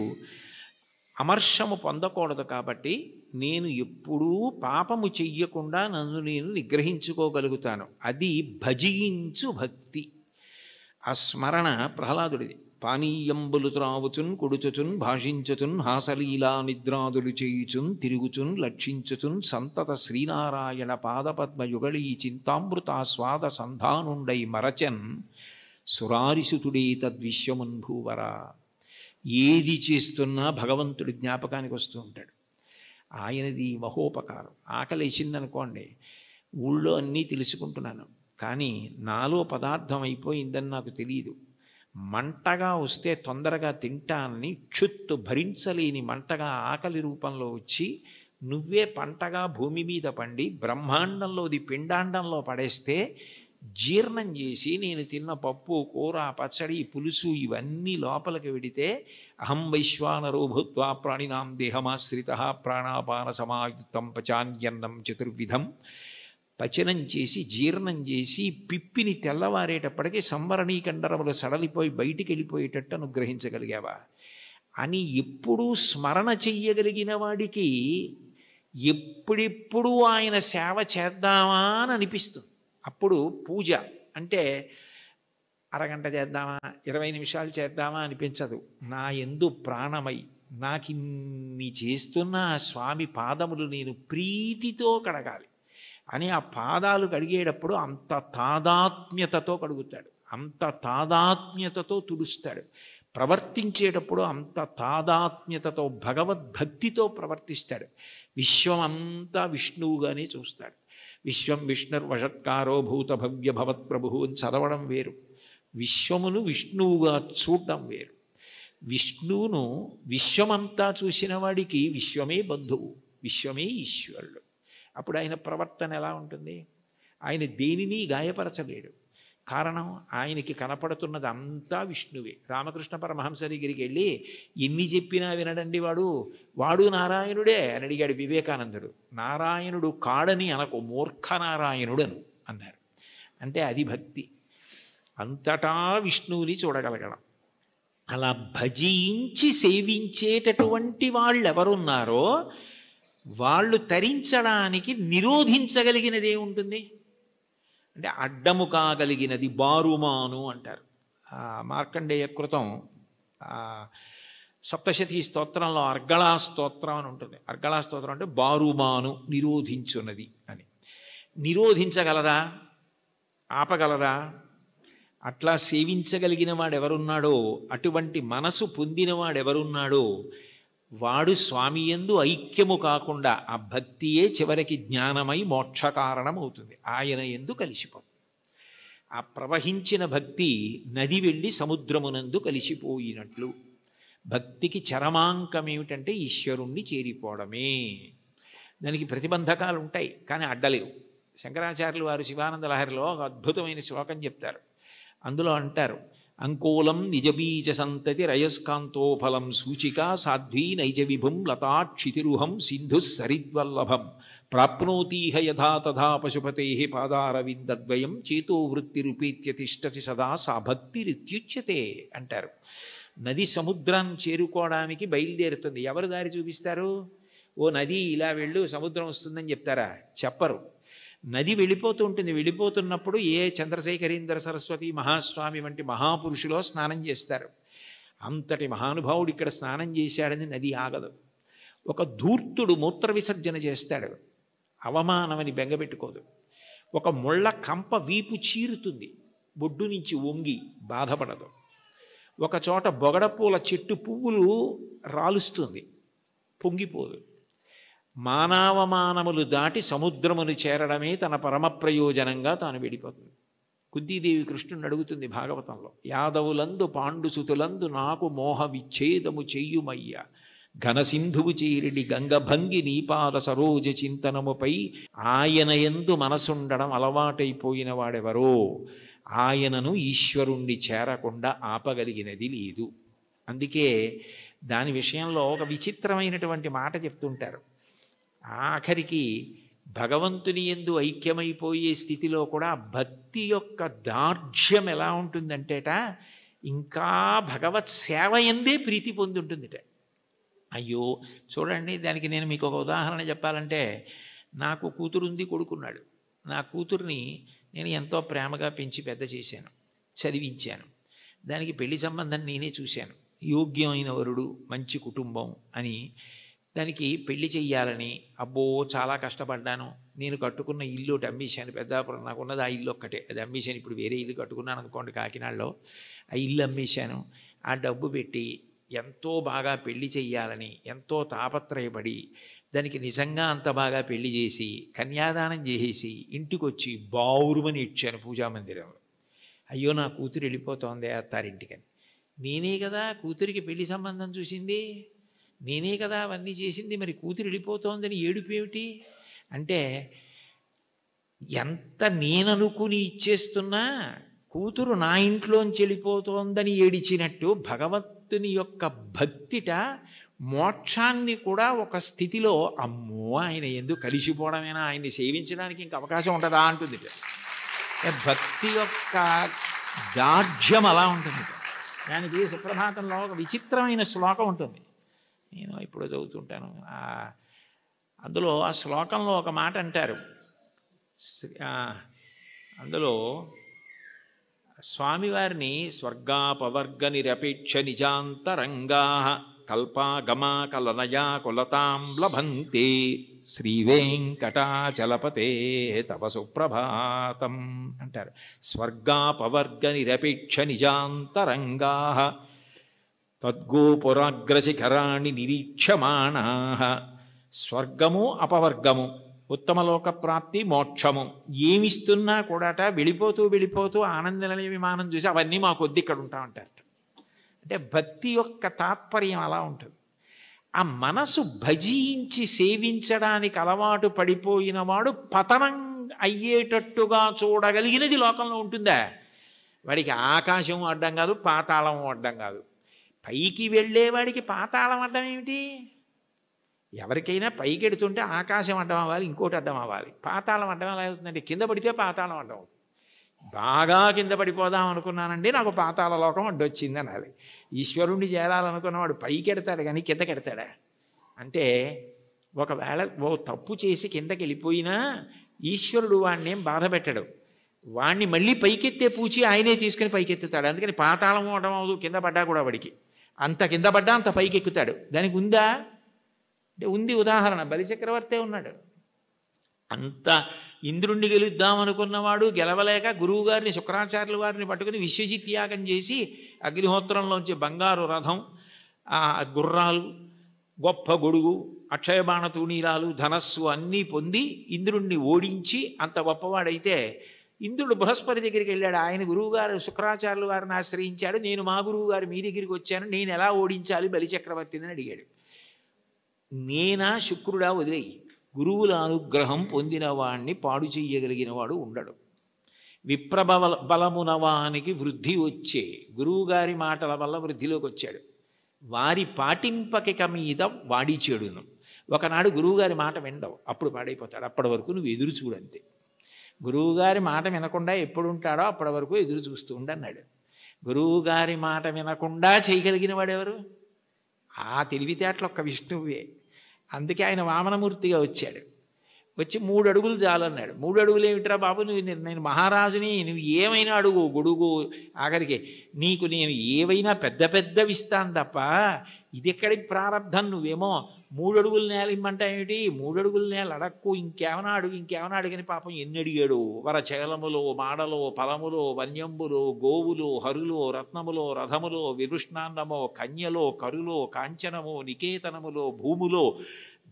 అమర్షము పొందకూడదు. కాబట్టి నేను ఎప్పుడూ పాపము చెయ్యకుండా నన్ను నేను నిగ్రహించుకోగలుగుతాను. అది భజించు భక్తి. ఆ స్మరణ ప్రహ్లాదుడిది. పానీయంబులు త్రావుచున్ కొడుచుచున్ భాషించుచున్ హాసలీలా నిద్రాదులు చేయుచున్ తిరుగుచున్ లక్షించుచున్ సంతత శ్రీనారాయణ పాదపద్మ యుగళీ చింతామృతాస్వాద సంధానుండై మరచన్ సురారిసుతుడే తద్విశ్వమున్ భూవరా. ఏది చేస్తున్నా భగవంతుడి జ్ఞాపకానికి వస్తూ ఉంటాడు. ఆయనది మహోపకారం. ఆకలేసిందనుకోండి, ఊళ్ళో అన్నీ తెలుసుకుంటున్నాను కానీ నాలో పదార్థం అయిపోయిందని నాకు తెలియదు. మంటగా వస్తే తొందరగా తింటానని క్షుత్తు భరించలేని మంటగా ఆకలి రూపంలో వచ్చి నువ్వే పంటగా భూమి మీద పండి బ్రహ్మాండంలోది పిండాండంలో పడేస్తే జీర్ణం చేసి నేను తిన్న పప్పు కూర పచ్చడి పులుసు ఇవన్నీ లోపలికి వెడితే అహం వైశ్వానరో భూత్వా ప్రాణినాం దేహమాశ్రిత ప్రాణాపాన సమాయుక్తం పచాన్యన్నం చతుర్విధం పచనం చేసి జీర్ణం చేసి పిప్పిని తెల్లవారేటప్పటికీ సంవరణీకండరములు సడలిపోయి బయటికి వెళ్ళిపోయేటట్టు అనుగ్రహించగలిగావా అని ఎప్పుడూ స్మరణ చెయ్యగలిగిన వాడికి ఎప్పుడెప్పుడు ఆయన సేవ చేద్దామా అని అనిపిస్తుంది. అప్పుడు పూజ అంటే అరగంట చేద్దామా 20 నిమిషాలు చేద్దామా అనిపించదు. నా యందు ప్రాణమై నాకిన్ని చేస్తున్న ఆ స్వామి పాదములు నేను ప్రీతితో కడగాలి అని ఆ పాదాలు కడిగేటప్పుడు అంత తాదాత్మ్యతతో కడుగుతాడు, అంత తాదాత్మ్యతతో తుడుస్తాడు. ప్రవర్తించేటప్పుడు అంత తాదాత్మ్యతతో భగవద్భక్తితో ప్రవర్తిస్తాడు. విశ్వమంతా విష్ణువుగానే చూస్తాడు. విశ్వం విష్ణుర్వషత్కారో భూత భవ్య భవత్ ప్రభు అని చదవడం వేరు, విశ్వమును విష్ణువుగా చూడడం వేరు. విష్ణువును విశ్వమంతా చూసిన వాడికి విశ్వమే బంధువు, విశ్వమే ఈశ్వరుడు. అప్పుడు ఆయన ప్రవర్తన ఎలా ఉంటుంది? ఆయన దేనిని గాయపరచలేడు. కారణం ఆయనకి కనపడుతున్నది అంతా విష్ణువే. రామకృష్ణ పరమహంస దగ్గరికి వెళ్ళి ఎన్ని చెప్పినా వినడండి వాడు నారాయణుడే అని అడిగాడు వివేకానందుడు. నారాయణుడు కాడని అనకు, మూర్ఖ నారాయణుడు అన్నారు. అంటే అది భక్తి, అంతటా విష్ణువుని చూడగలగడం. అలా భజించి సేవించేటటువంటి వాళ్ళు ఎవరున్నారో వాళ్ళు తరించడానికి నిరోధించగలిగినది ఏముంటుంది అంటే అడ్డము కాగలిగినది బారుమాను అంటారు. మార్కండేయ కృతం సప్తశతి స్తోత్రంలో అర్గళా స్తోత్రం అని ఉంటుంది. అర్గళా స్తోత్రం అంటే బారుమాను నిరోధించున్నది అని. నిరోధించగలరా? ఆపగలరా? అట్లా సేవించగలిగిన వాడెవరున్నాడో, అటువంటి మనసు పొందినవాడెవరున్నాడో వాడు స్వామి యందు ఐక్యము కాకుండా ఆ భక్తియే చివరికి జ్ఞానమై మోక్ష కారణమవుతుంది. ఆయన యందు కలిసిపోతుంది. ఆ ప్రవహించిన భక్తి నది వెళ్ళి సముద్రమునందు కలిసిపోయినట్లు. భక్తికి చరమాంకం ఏమిటంటే ఈశ్వరుణ్ణి చేరిపోవడమే. దానికి ప్రతిబంధకాలు ఉంటాయి కానీ అడ్డలేవు. శంకరాచార్యులు వారు శివానంద లహరిలో ఒక అద్భుతమైన శ్లోకం చెప్తారు. అందులో అంటారు, అంకోలం నిజబీజ సంతతి రయస్కాంతోఫలం సూచికా సాధ్వీ నైజ విభుం లతాక్షితిరుహం సింధు సరిద్వల్లభం ప్రాప్నోతీహ యథా తథా పశుపతే పాదారవిందద్వయం చేతో వృత్తిరుపేత్య తిష్టతి సదా సా భక్తిరిత్యుచ్యతే అంటారు. నది సముద్రాన్ని చేరుకోవడానికి బయలుదేరుతుంది. ఎవరు దారి చూపిస్తారు? ఓ నది ఇలా వెళ్ళు సముద్రం వస్తుందని చెప్తారా? చెప్పరు. నది వెళ్ళిపోతూ ఉంటుంది. వెళ్ళిపోతున్నప్పుడు ఏ చంద్రశేఖరేంద్ర సరస్వతి మహాస్వామి వంటి మహాపురుషులో స్నానం చేస్తారు. అంతటి మహానుభావుడు ఇక్కడ స్నానం చేశాడని నది ఆగదు. ఒక ధూర్తుడు మూత్ర విసర్జన చేస్తాడు, అవమానమని బెంగపెట్టుకోదు. ఒక ముళ్ళ కంప వీపు చీరుతుంది, బొడ్డు నుంచి వంగి బాధపడదు. ఒక చోట బొగడపూల చెట్టు పువ్వులు రాలుస్తుంది, పొంగిపోదు. మానవమానములు దాటి సముద్రమును చేరడమే తన పరమ ప్రయోజనంగా తాను వెళ్ళిపోతుంది. కుంతీదేవి కృష్ణుని అడుగుతుంది భాగవతంలో, యాదవులందు పాండుసుతులందు నాకు మోహ విచ్ఛేదము చెయ్యుమయ్య ఘనసింధువు చేరిడి గంగభంగి నీపాద సరోజ చింతనముపై ఆయన యందు మనసుండడం అలవాటైపోయిన వాడెవరో ఆయనను ఈశ్వరుణ్ణి చేరకుండా ఆపగలిగినది లేదు. అందుకే దాని విషయంలో ఒక విచిత్రమైనటువంటి మాట చెప్తుంటారు. ఆఖరికి భగవంతుని యందు ఐక్యమైపోయే స్థితిలో కూడా భక్తి యొక్క దార్ఢ్యం ఎలా ఉంటుందంటేట, ఇంకా భగవత్ సేవ యందే ప్రీతి పొందుంటుందిట. అయ్యో చూడండి, దానికి నేను మీకు ఒక ఉదాహరణ చెప్పాలంటే, నాకు కూతురుంది, కొడుకున్నాడు. నా కూతుర్ని నేను ఎంతో ప్రేమగా పెంచి పెద్ద చేశాను, చదివించాను. దానికి పెళ్లి సంబంధం నేనే చూశాను. యోగ్యమైన వరుడు, మంచి కుటుంబం అని దానికి పెళ్లి చెయ్యాలని అబ్బో చాలా కష్టపడ్డాను. నేను కట్టుకున్న ఇల్లు ఒకటి అమ్మేశాను. పెద్దాపురం నాకున్నది ఆ ఇల్లు ఒక్కటే, అది అమ్మేశాను. ఇప్పుడు వేరే ఇల్లు కట్టుకున్నాను అనుకోండి కాకినాడలో. ఆ ఇల్లు అమ్మేశాను. ఆ డబ్బు పెట్టి ఎంతో బాగా పెళ్లి చెయ్యాలని ఎంతో తాపత్రయపడి దానికి నిజంగా అంత బాగా పెళ్లి చేసి కన్యాదానం చేసేసి ఇంటికొచ్చి బావురుమని ఇచ్చాను పూజామందిరంలో. అయ్యో నా కూతురు వెళ్ళిపోతోంది అత్తారింటికని. నేనే కదా కూతురికి పెళ్లి సంబంధం చూసింది, నేనే కదా అవన్నీ చేసింది, మరి కూతురు వెళ్ళిపోతోందని ఏడుపు ఏమిటి అంటే, ఎంత నేననుకుని ఇచ్చేస్తున్నా కూతురు నా ఇంట్లోంచి వెళ్ళిపోతోందని ఏడిచినట్టు భగవంతుని యొక్క భక్తిట మోక్షాన్ని కూడా ఒక స్థితిలో అమ్మో ఆయన ఎందుకు కలిసిపోవడమేనా, ఆయన్ని సేవించడానికి ఇంక అవకాశం ఉంటుందా అంటుంది. భక్తి యొక్క దార్ఢ్యం అలా ఉంటుంది. దానికి సుప్రభాతంలో ఒక విచిత్రమైన శ్లోకం ఉంటుంది, నేను ఇప్పుడు చదువుతుంటాను. అందులో ఆ శ్లోకంలో ఒక మాట అంటారు. అందులో స్వామివారిని స్వర్గాపవర్గ నిరపేక్ష నిజాంతరంగా కల్పాగమా కలనయా కులతాం లభంతే శ్రీవేంకటాచలపతే తవ సుప్రభాతం అంటారు. స్వర్గాపవర్గ నిరపేక్ష నిజాంతరంగా తద్గోపురాగ్రశిఖరాణి నిరీక్షమాణా. స్వర్గము అపవర్గము, ఉత్తమలోక ప్రాప్తి, మోక్షము ఏమిస్తున్నా కూడాట వెళ్ళిపోతూ వెళ్ళిపోతూ ఆనందనిలయ విమానం చూసి అవన్నీ మాకొద్ది ఇక్కడ ఉంటామంటారు. అంటే భక్తి యొక్క తాత్పర్యం అలా ఉంటుంది. ఆ మనసు భజించి సేవించడానికి అలవాటు పడిపోయిన వాడు పతనం అయ్యేటట్టుగా చూడగలిగినది లోకంలో ఉంటుందా? వాడికి ఆకాశం అడ్డం కాదు, పాతాళం అడ్డం కాదు. పైకి వెళ్ళేవాడికి పాతాళం అడ్డం ఏమిటి? ఎవరికైనా పైకి ఎడుతుంటే ఆకాశం అడ్డం అవ్వాలి, ఇంకోటి అడ్డం అవ్వాలి. పాతాళం అడ్డం ఎలా అవుతుందంటే కింద పడితే పాతాళం అడ్డం అవుతుంది. బాగా కింద పడిపోదాం అనుకున్నానండి, నాకు పాతాళ లోకం అడ్డొచ్చింది అనాలి. ఈశ్వరుణ్ణి చేరాలనుకున్నవాడు పైకి ఎడతాడు కానీ కిందకి ఎడతాడా? అంటే ఒకవేళ ఓ తప్పు చేసి కిందకి వెళ్ళిపోయినా ఈశ్వరుడు వాడిని ఏం బాధ పెట్టడు. వాడిని మళ్ళీ పైకెత్తే పూచి ఆయనే తీసుకుని పైకెత్తుతాడు. అందుకని పాతాళం అవడం అవదు, కింద పడ్డా కూడా వాడికి అంత కింద పడ్డా అంత పైకి ఎక్కుతాడు. దానికి ఉందా అంటే ఉంది. ఉదాహరణ బలిచక్రవర్తే ఉన్నాడు. అంత ఇంద్రుణ్ణి గెలుద్దామనుకున్నవాడు గెలవలేక గురువుగారిని శుక్రాచార్యుల వారిని పట్టుకుని విశ్వజిత్ యాగం చేసి అగ్నిహోత్రంలోంచి బంగారు రథం, గుర్రాలు, గొప్ప గొడుగు, అక్షయబాణ తూణీరాలు, ధనస్సు అన్నీ పొంది ఇంద్రుణ్ణి ఓడించి అంత గొప్పవాడైతే ఇంద్రుడు బృహస్పతి దగ్గరికి వెళ్ళాడు. ఆయన గురువుగారు శుక్రాచార్యుల వారిని ఆశ్రయించాడు. నేను మా గురువుగారు మీ దగ్గరికి వచ్చాను, నేను ఎలా ఓడించాలి బలిచక్రవర్తిని అని అడిగాడు. నేనా శుక్రుడా వదిలేయి, గురువుల అనుగ్రహం పొందిన వాణ్ణి పాడు చెయ్యగలిగిన వాడు ఉండడు. బలమునవానికి వృద్ధి వచ్చే గురువుగారి మాటల వల్ల వృద్ధిలోకి వచ్చాడు. వారి పాటింపకిక మీద వాడి చెడును. ఒకనాడు గురువుగారి మాట వినడవు, అప్పుడు పాడైపోతాడు. అప్పటి వరకు నువ్వు ఎదురు చూడంతే. గురువుగారి మాట వినకుండా ఎప్పుడు ఉంటాడో అప్పటి వరకు ఎదురు చూస్తూ ఉండన్నాడు. గురువుగారి మాట వినకుండా చేయగలిగిన వాడెవరు? ఆ తెలివితేటలు ఒక్క విష్ణువే. అందుకే ఆయన వామనమూర్తిగా వచ్చాడు. వచ్చి 3 అడుగులు చాలన్నాడు. 3 అడుగులు ఏమిట్రా బాబు, నేను మహారాజుని, నువ్వు ఏమైనా అడుగు, గొడుగు, ఆఖరికి నీకు నేను ఏవైనా పెద్ద పెద్దవి ఇస్తాను తప్ప ఇది ఎక్కడి ప్రారంధం, నువ్వేమో 3 అడుగుల నేల ఇమ్మంటా ఏమిటి? 3 అడుగుల నేల అడక్కు, ఇంకేమైనా అడుగు, ఇంకేమైనా అడిగని పాపం ఎన్ని అడిగాడు. వరచలములో, మాడలో, ఫలములో, వన్యంబులో, గోవులో, హరులో, రత్నములో, రథములో, విరుష్ణాన్నమో, కన్యలో, కరులో, కాంచనమో, నికేతనములో, భూములో,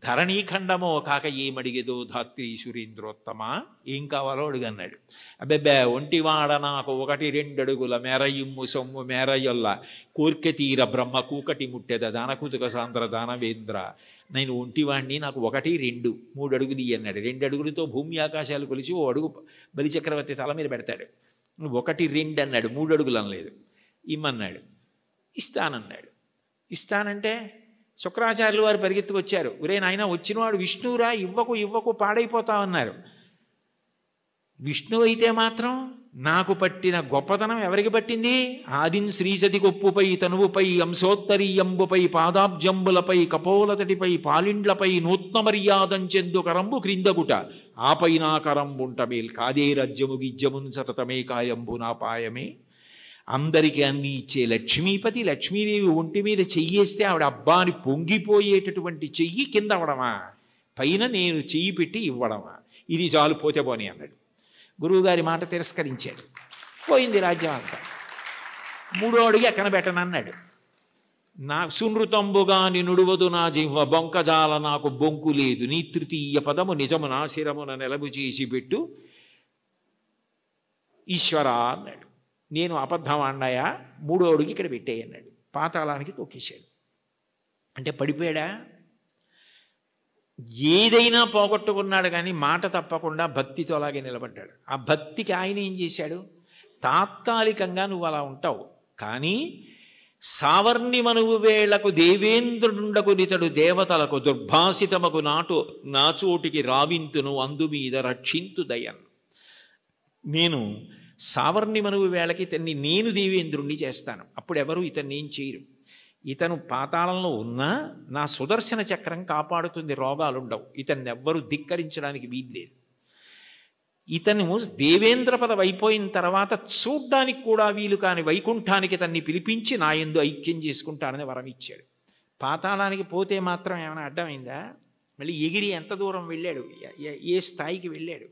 ధరణీఖండమో కాక ఏమడిగేదో ధాత్రి సురేంద్రోత్తమ, ఏం కావాలో అడుగన్నాడు. అబ్బెబ్బే ఒంటివాడ నాకు 1-2 అడుగుల మేరయుమ్ము సొమ్ము మేరయొల్ల కోర్కె తీర బ్రహ్మ కూకటి ముట్టెద దానకుతుక సాంద్ర దానవేంద్ర, నేను ఒంటివాణ్ణి, నాకు 1-2 3 అడుగులు అన్నాడు. 2 అడుగులతో భూమి ఆకాశాలు కొలిచి 1 అడుగు బలిచక్రవర్తి తల మీద పెడతాడు. 1-2 అన్నాడు, 3 అడుగులు అనలేదు. ఇమ్మన్నాడు. ఇస్తానన్నాడు. ఇస్తానంటే శుక్రాచార్యులు వారు పరిగెత్తుకొచ్చారు. ఒరే నాయన, వచ్చినవాడు విష్ణువురా, ఇవ్వకు పాడైపోతామన్నారు. విష్ణువు అయితే మాత్రం నాకు పట్టిన గొప్పతనం ఎవరికి పట్టింది? ఆదిన్ శ్రీసతి కొప్పుపై తనువుపై అంశోత్తరీయంబుపై పాదాబ్జంబులపై కపోలతటిపై పాలిండ్లపై నూత్న మర్యాదంచెందు కరంబు క్రిందగుట ఆపైనాకరంబుంట మేల్ కాదే రాజ్యము గిజ్యమున్ సతతమే కాయంబు నా పాయమే. అందరికీ అన్ని ఇచ్చే లక్ష్మీపతి, లక్ష్మీదేవి ఒంటి మీద చెయ్యేస్తే ఆవిడ అబ్బాని పొంగిపోయేటటువంటి చెయ్యి కింద అవడమా, పైన నేను చెయ్యి పెట్టి ఇవ్వడమా? ఇది చాలు, పోతే పోని అన్నాడు. గురువుగారి మాట తిరస్కరించాడు. పోయింది రాజ్యం అంతా. 3వ అడుగు ఎక్కన పెట్టనన్నాడు. నా సునృతంబుగా నినుడువదు నా జివ్వ బొంకజాల నాకు బొంకు లేదు, నీ తృతీయ పదము నిజము నా శిరమున నెలబు చేసి పెట్టు ఈశ్వర అన్నాడు. నేను అబద్ధం అన్నాయా? 3వ అడుగు ఇక్కడ పెట్టేయన్నాడు. పాతాళానికి తొక్కేశాడు. అంటే పడిపోయాడా? ఏదైనా పోగొట్టుకున్నాడు, కానీ మాట తప్పకుండా భక్తితో అలాగే నిలబడ్డాడు. ఆ భక్తికి ఆయన ఏం చేశాడు? తాత్కాలికంగా నువ్వు అలా ఉంటావు, కానీ సావర్ణి మనువు వేళకు దేవేంద్రుండకు నితడు దేవతలకు దుర్భాసితమకు నాచోటికి రావింతును అందుమీద రక్షింతు దయన్. నేను సావర్ణి మనువు వేళకి ఇతన్ని నేను దేవేంద్రుణ్ణి చేస్తాను. అప్పుడు ఎవరు ఇతన్ని ఏం చేయరు. ఇతను పాతాళంలో ఉన్నా నా సుదర్శన చక్రం కాపాడుతుంది, రోగాలుండవు. ఇతన్ని ఎవ్వరూ ధిక్కరించడానికి వీల్లేదు. ఇతను దేవేంద్ర పదవి అయిపోయిన తర్వాత చూడ్డానికి కూడా వీలు కాని వైకుంఠానికి ఇతన్ని పిలిపించి నా యందు ఐక్యం చేసుకుంటానని వరం ఇచ్చాడు. పాతాళానికి పోతే మాత్రం ఏమైనా అడ్డమైందా? మళ్ళీ ఎగిరి ఎంత దూరం వెళ్ళాడు, ఏ స్థాయికి వెళ్ళాడు?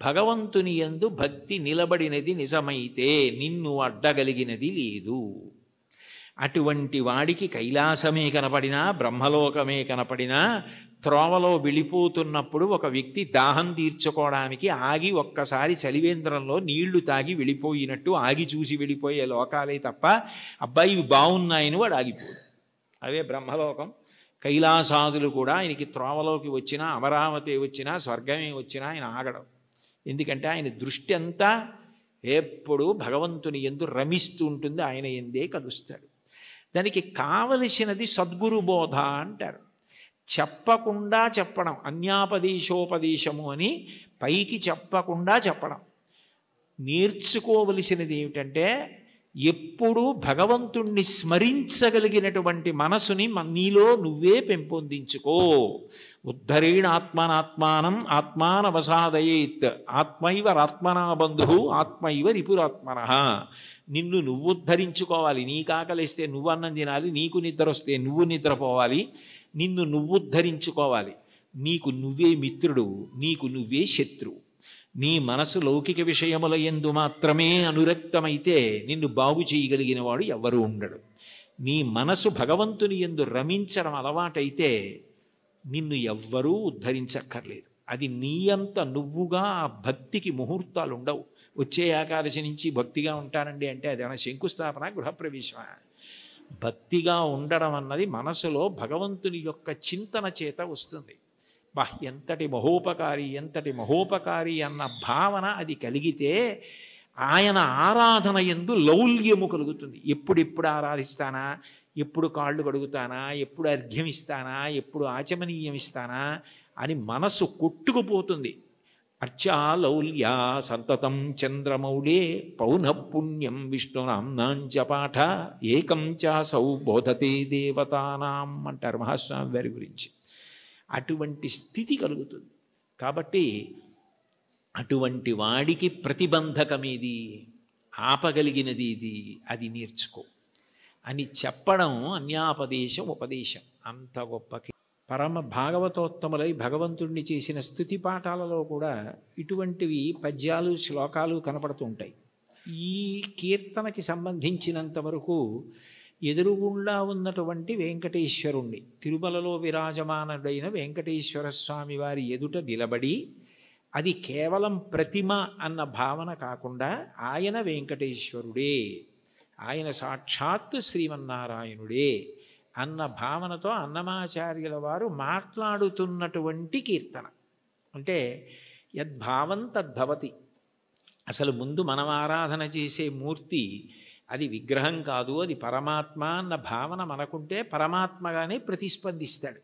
భగవంతుని యందు భక్తి నిలబడినది నిజమైతే నిన్ను అడ్డగలిగినది లేదు. అటువంటి వాడికి కైలాసమే కనపడినా, బ్రహ్మలోకమే కనపడినా, త్రోవలో వెళ్ళిపోతున్నప్పుడు ఒక వ్యక్తి దాహం తీర్చుకోవడానికి ఆగి ఒక్కసారి చలివేంద్రంలో నీళ్లు తాగి వెళ్ళిపోయినట్టు ఆగి చూసి వెళ్ళిపోయే లోకాలే తప్ప అబ్బాయి ఇవి బాగున్నాయని వాడు ఆగిపోడు. అవే బ్రహ్మలోకం. కైలాసాదులు కూడా ఆయనకి త్రోవలోకి వచ్చినా, అమరావతి వచ్చినా, స్వర్గమే వచ్చినా ఆయన ఆగడం. ఎందుకంటే ఆయన దృష్టి అంతా ఎప్పుడూ భగవంతుని యందు రమిస్తూ ఉంటుంది, ఆయన ఎందే కలుస్తాడు. దానికి కావలసినది సద్గురు బోధ అంటారు. చెప్పకుండా చెప్పడం, అన్యాపదేశోపదేశము అని పైకి చెప్పకుండా చెప్పడం. నేర్చుకోవలసినది ఏమిటంటే ఎప్పుడూ భగవంతుణ్ణి స్మరించగలిగినటువంటి మనసుని నీలో నువ్వే పెంపొందించుకో. ఉద్ధరేణ ఆత్మనాత్మానం ఆత్మానవసాదయేత్ ఆత్మైవరాత్మనా బంధు ఆత్మైవ రిపురాత్మన. నిన్ను నువ్వు ఉద్ధరించుకోవాలి. నీకు ఆకలిస్తే నువ్వు అన్నం తినాలి, నీకు నిద్ర వస్తే నువ్వు నిద్రపోవాలి. నిన్ను నువ్వు ఉద్ధరించుకోవాలి. నీకు నువ్వే మిత్రుడు, నీకు నువ్వే శత్రువు. నీ మనసు లౌకిక విషయముల యందు మాత్రమే అనురక్తమైతే నిన్ను బాగు చేయగలిగిన వాడు ఎవ్వరూ ఉండడు. నీ మనసు భగవంతుని యందు రమించడం అలవాటైతే నిన్ను ఎవ్వరూ ఉద్ధరించక్కర్లేదు. అది నీ అంత నువ్వుగా ఆ భక్తికి ముహూర్తాలు ఉండవు. వచ్చే ఏకాదశి నుంచి భక్తిగా ఉంటానండి అంటే అదేమైనా శంకుస్థాపన, గృహప్రవేశమా? భక్తిగా ఉండడం అన్నది మనసులో భగవంతుని యొక్క చింతన చేత వస్తుంది. ఎంతటి మహోపకారి అన్న భావన అది కలిగితే ఆయన ఆరాధన యందు లౌల్యము కలుగుతుంది. ఎప్పుడెప్పుడు ఆరాధిస్తానా, ఎప్పుడు కాళ్ళు కడుగుతానా, ఎప్పుడు అర్ఘ్యం ఇస్తానా, ఎప్పుడు ఆచమనీయం ఇస్తానా అని మనసు కొట్టుకుపోతుంది. అర్చాలౌల్యా సంతతం చంద్రమౌళే పౌనఃపుణ్యం విష్ణునాంనాంచ పాఠ ఏకం చాసౌ బోధతే దేవతానాం అంటారు మహాస్వామి వారి గురించి. అటువంటి స్థితి కలుగుతుంది. కాబట్టి అటువంటి వాడికి ప్రతిబంధకమేది, ఆపగలిగినది ఇది, అది నేర్చుకో అని చెప్పడం అన్యాపదేశం, ఉపదేశం. అంత గొప్ప పరమ భాగవతోత్తములై భగవంతుణ్ణి చేసిన స్తుతి పాఠాలలో కూడా ఇటువంటివి పద్యాలు, శ్లోకాలు కనపడుతూ ఉంటాయి. ఈ కీర్తనకి సంబంధించినంత వరకు ఎదురుగుండా ఉన్నటువంటి వెంకటేశ్వరుణ్ణి, తిరుమలలో విరాజమానుడైన వెంకటేశ్వర స్వామి వారి ఎదుట నిలబడి, అది కేవలం ప్రతిమ అన్న భావన కాకుండా ఆయన వెంకటేశ్వరుడే, ఆయన సాక్షాత్తు శ్రీమన్నారాయణుడే అన్న భావనతో అన్నమాచార్యుల వారు మాట్లాడుతున్నటువంటి కీర్తన. అంటే యద్భావం తద్భవతి. అసలు ముందు మనం ఆరాధన చేసే మూర్తి అది విగ్రహం కాదు, అది పరమాత్మ అన్న భావన మనకుంటే పరమాత్మగానే ప్రతిస్పందిస్తాడు.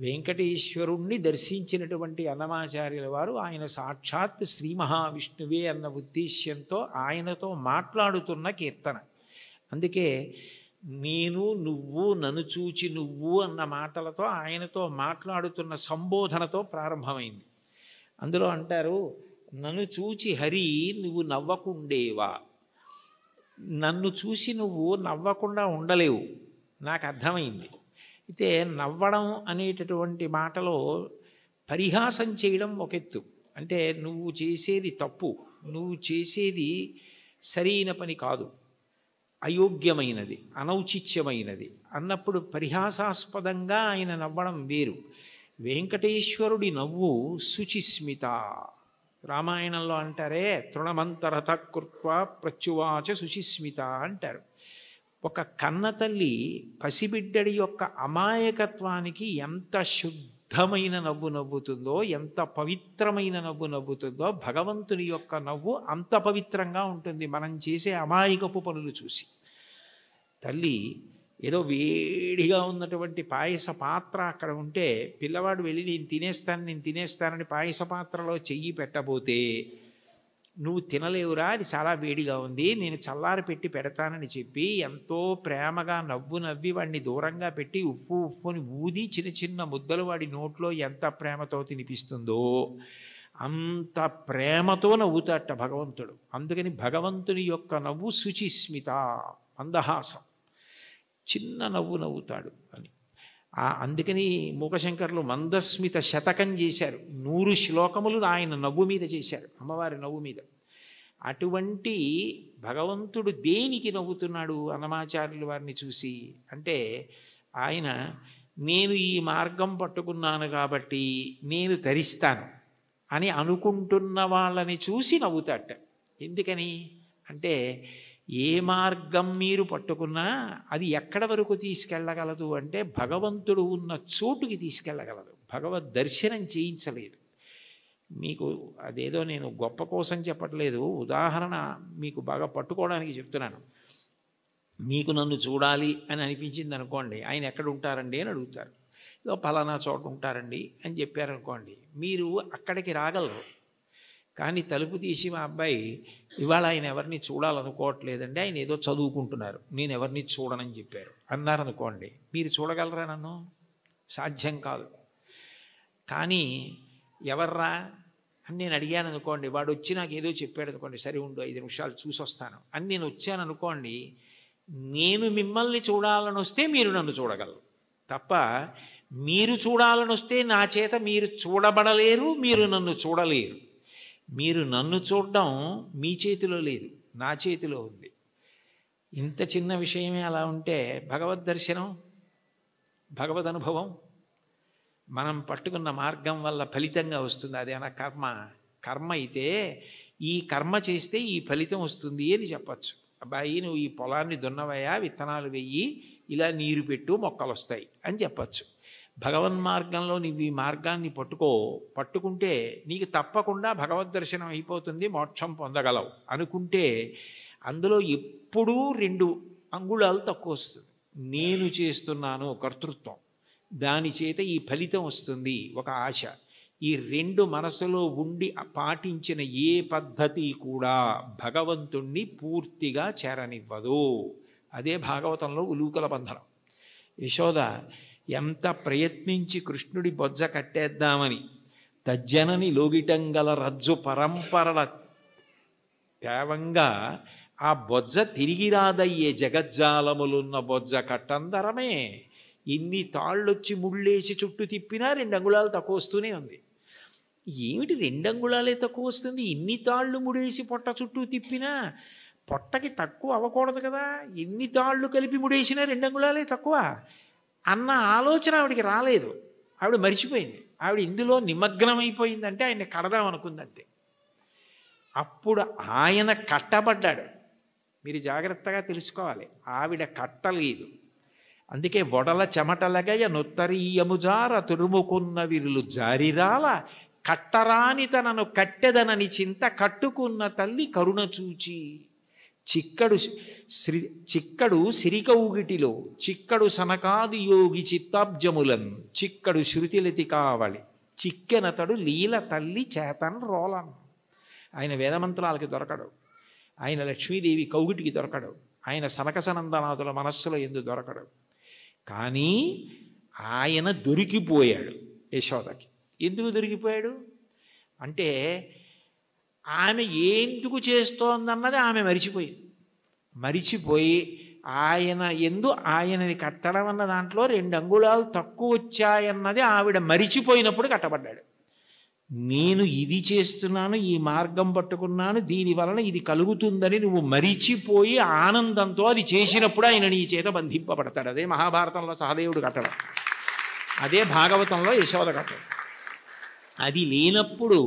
వెంకటేశ్వరుణ్ణి దర్శించినటువంటి అన్నమాచార్యుల వారు ఆయన సాక్షాత్ శ్రీ మహావిష్ణువే అన్న ఉద్దేశ్యంతో ఆయనతో మాట్లాడుతున్న కీర్తన. అందుకే నేను, నువ్వు, నన్ను చూచి నువ్వు అన్న మాటలతో ఆయనతో మాట్లాడుతున్న సంబోధనతో ప్రారంభమైంది. అందులో అంటారు, నన్ను చూచి హరి నువ్వు నవ్వకుండేవా. నన్ను చూసి నువ్వు నవ్వకుండా ఉండలేవు, నాకు అర్థమైంది. అయితే నవ్వడం అనేటటువంటి మాటలో పరిహాసం చేయడం ఒక ఎత్తు. అంటే నువ్వు చేసేది తప్పు, నువ్వు చేసేది సరైన పని కాదు, అయోగ్యమైనది, అనౌచిత్యమైనది అన్నప్పుడు పరిహాసాస్పదంగా ఆయన నవ్వడం వేరు. వెంకటేశ్వరుడి నవ్వు శుచిస్మిత. రామాయణంలో అంటారే, తృణమంతరత కృత్వ ప్రత్యువాచ శుచిస్మిత అంటారు. ఒక కన్నతల్లి పసిబిడ్డడి యొక్క అమాయకత్వానికి ఎంత శుద్ధమైన నవ్వు నవ్వుతుందో, ఎంత పవిత్రమైన నవ్వు నవ్వుతుందో, భగవంతుని యొక్క నవ్వు అంత పవిత్రంగా ఉంటుంది మనం చేసే అమాయకపు పనులు చూసి. తల్లి ఏదో వేడిగా ఉన్నటువంటి పాయస పాత్ర అక్కడ ఉంటే పిల్లవాడు వెళ్ళి నేను తినేస్తానని పాయస పాత్రలో చెయ్యి పెట్టబోతే, నువ్వు తినలేవురా, అది చాలా వేడిగా ఉంది, నేను చల్లారి పెట్టి పెడతానని చెప్పి ఎంతో ప్రేమగా నవ్వి వాడిని దూరంగా పెట్టి ఉప్పుని ఊది చిన్న చిన్న ముద్దలు వాడి నోట్లో ఎంత ప్రేమతో తినిపిస్తుందో అంత ప్రేమతో నవ్వుతాట భగవంతుడు. అందుకని భగవంతుని యొక్క నవ్వు శుచిస్మిత, మందహాసం, చిన్న నవ్వు నవ్వుతాడు అని. అందుకని మూకశంకర్లు మందస్మిత శతకం చేశారు. 100 శ్లోకములు ఆయన నవ్వు మీద చేశారు, అమ్మవారి నవ్వు మీద. అటువంటి భగవంతుడు దేనికి నవ్వుతున్నాడు అన్నమాచార్యుల వారిని చూసి అంటే, ఆయన నేను ఈ మార్గం పట్టుకున్నాను కాబట్టి నేను తరిస్తాను అని అనుకుంటున్న వాళ్ళని చూసి నవ్వుతాట. ఎందుకని అంటే, ఏ మార్గం మీరు పట్టుకున్నా అది ఎక్కడ వరకు తీసుకెళ్ళగలదు అంటే భగవంతుడు ఉన్న చోటుకి తీసుకెళ్ళగలదు, భగవద్ దర్శనం చేయించలేదు. మీకు అదేదో నేను గొప్ప కోసం చెప్పట్లేదు, ఉదాహరణ మీకు బాగా పట్టుకోవడానికి చెప్తున్నాను. మీకు నన్ను చూడాలి అని అనిపించింది అనుకోండి, ఆయన ఎక్కడ ఉంటారండి అని అడుగుతారు. ఏదో పలానా చోట ఉంటారండి అని చెప్పారనుకోండి, మీరు అక్కడికి రాగలరు. కానీ తలుపు తీసి మా అబ్బాయి ఇవాళ ఆయన ఎవరిని చూడాలనుకోవట్లేదండి, ఆయన ఏదో చదువుకుంటున్నారు, నేను ఎవరిని చూడనని చెప్పారు అన్నారనుకోండి, మీరు చూడగలరా నన్ను? సాధ్యం కాదు. కానీ ఎవర్రా అని నేను అడిగాను అనుకోండి, వాడు వచ్చి నాకు ఏదో చెప్పాడు అనుకోండి, సరే ఉండు 5 నిమిషాలు చూసి వస్తాను అని నేను వచ్చాను అనుకోండి, నేను మిమ్మల్ని చూడాలని వస్తే మీరు నన్ను చూడగలరు తప్ప మీరు చూడాలని వస్తే నా చేత మీరు చూడబడలేరు, మీరు నన్ను చూడలేరు. మీరు నన్ను చూడడం మీ చేతిలో లేదు, నా చేతిలో ఉంది. ఇంత చిన్న విషయమే అలా ఉంటే భగవద్ దర్శనం, భగవద్ అనుభవం మనం పట్టుకున్న మార్గం వల్ల ఫలితంగా వస్తుంది. అదేనా కర్మ అయితే ఈ కర్మ చేస్తే ఈ ఫలితం వస్తుంది అని చెప్పచ్చు. అబ్బాయి నువ్వు ఈ పొలాన్ని దున్నవయ్యా, విత్తనాలు వెయ్యి, ఇలా నీరు పెట్టు, మొక్కలు వస్తాయి అని చెప్పచ్చు. భగవన్మార్గంలో నువ్వు ఈ మార్గాన్ని పట్టుకుంటే నీకు తప్పకుండా భగవద్ దర్శనం అయిపోతుంది, మోక్షం పొందగలవు అనుకుంటే అందులో ఎప్పుడూ 2 అంగుళాలు తక్కువ వస్తుంది. నేను చేస్తున్నాను కర్తృత్వం, దాని చేత ఈ ఫలితం వస్తుంది ఒక ఆశ. ఈ 2 మనసులో ఉండి పాటించిన ఏ పద్ధతి కూడా భగవంతుణ్ణి పూర్తిగా చేరనివ్వదు. అదే భాగవతంలో ఉలూకల బంధనం. యశోద ఎంత ప్రయత్నించి కృష్ణుడి బొజ్జ కట్టేద్దామని తజ్జనని లోగిటంగల రజ్జు పరంపరల తేవంగా ఆ బొజ్జ తిరిగి రాదయ్యే జగజ్జాలములున్న బొజ్జ కట్టందరమే, ఇన్ని తాళ్ళొచ్చి ముళ్ళేసి చుట్టూ తిప్పినా 2 అంగుళాలు తక్కువ వస్తూనే ఉంది. ఏమిటి 2 అంగుళాలే తక్కువ వస్తుంది, ఇన్ని తాళ్ళు ముడేసి పొట్ట చుట్టూ తిప్పినా పొట్టకి తక్కువ అవ్వకూడదు కదా, ఎన్ని తాళ్ళు కలిపి ముడేసినా 2 అంగుళాలే తక్కువ అన్న ఆలోచన ఆవిడికి రాలేదు. ఆవిడ మరిచిపోయింది. ఆవిడ ఇందులో నిమగ్నమైపోయిందంటే ఆయన్ని కడదాం అనుకుందంతే. అప్పుడు ఆయన కట్టబడ్డాడు. మీరు జాగ్రత్తగా తెలుసుకోవాలి, ఆవిడ కట్టలేదు. అందుకే వడల చెమటలగయ నొత్తరీయముజార తురుముకున్న విరులు జారిరాల కట్టరాని తనను కట్టెదనని చింత కట్టుకున్న తల్లి కరుణ చూచి చిక్కడు సిరికౌగిటిలో చిక్కడు సనకాది యోగి చిత్తాబ్జములన్ చిక్కడు శృతిలతి కావలి చిక్కెనతడు లీల తల్లి చేతన్ రోలన్. ఆయన వేదమంత్రాలకి దొరకడు, ఆయన లక్ష్మీదేవి కౌగిటికి దొరకడు, ఆయన సనకసనందనాథుల మనస్సులో ఎందు దొరకడు. కానీ ఆయన దొరికిపోయాడు యశోదకి. ఎందుకు దొరికిపోయాడు అంటే ఆమె ఎందుకు చేస్తోందన్నది ఆమె మరిచిపోయి ఆయన ఆయనని కట్టడం అన్న దాంట్లో 2 అంగుళాలు తక్కువ వచ్చాయన్నది ఆవిడ మరిచిపోయినప్పుడు కట్టబడ్డాడు. నేను ఇది చేస్తున్నాను, ఈ మార్గం పట్టుకున్నాను, దీని వలన ఇది కలుగుతుందని నువ్వు మరిచిపోయి ఆనందంతో అది చేసినప్పుడు ఆయన నీ చేత బంధింపబడతాడు. అదే మహాభారతంలో సహదేవుడు కట్టడం, అదే భాగవతంలో యశోద కట్టడం. అది లేనప్పుడు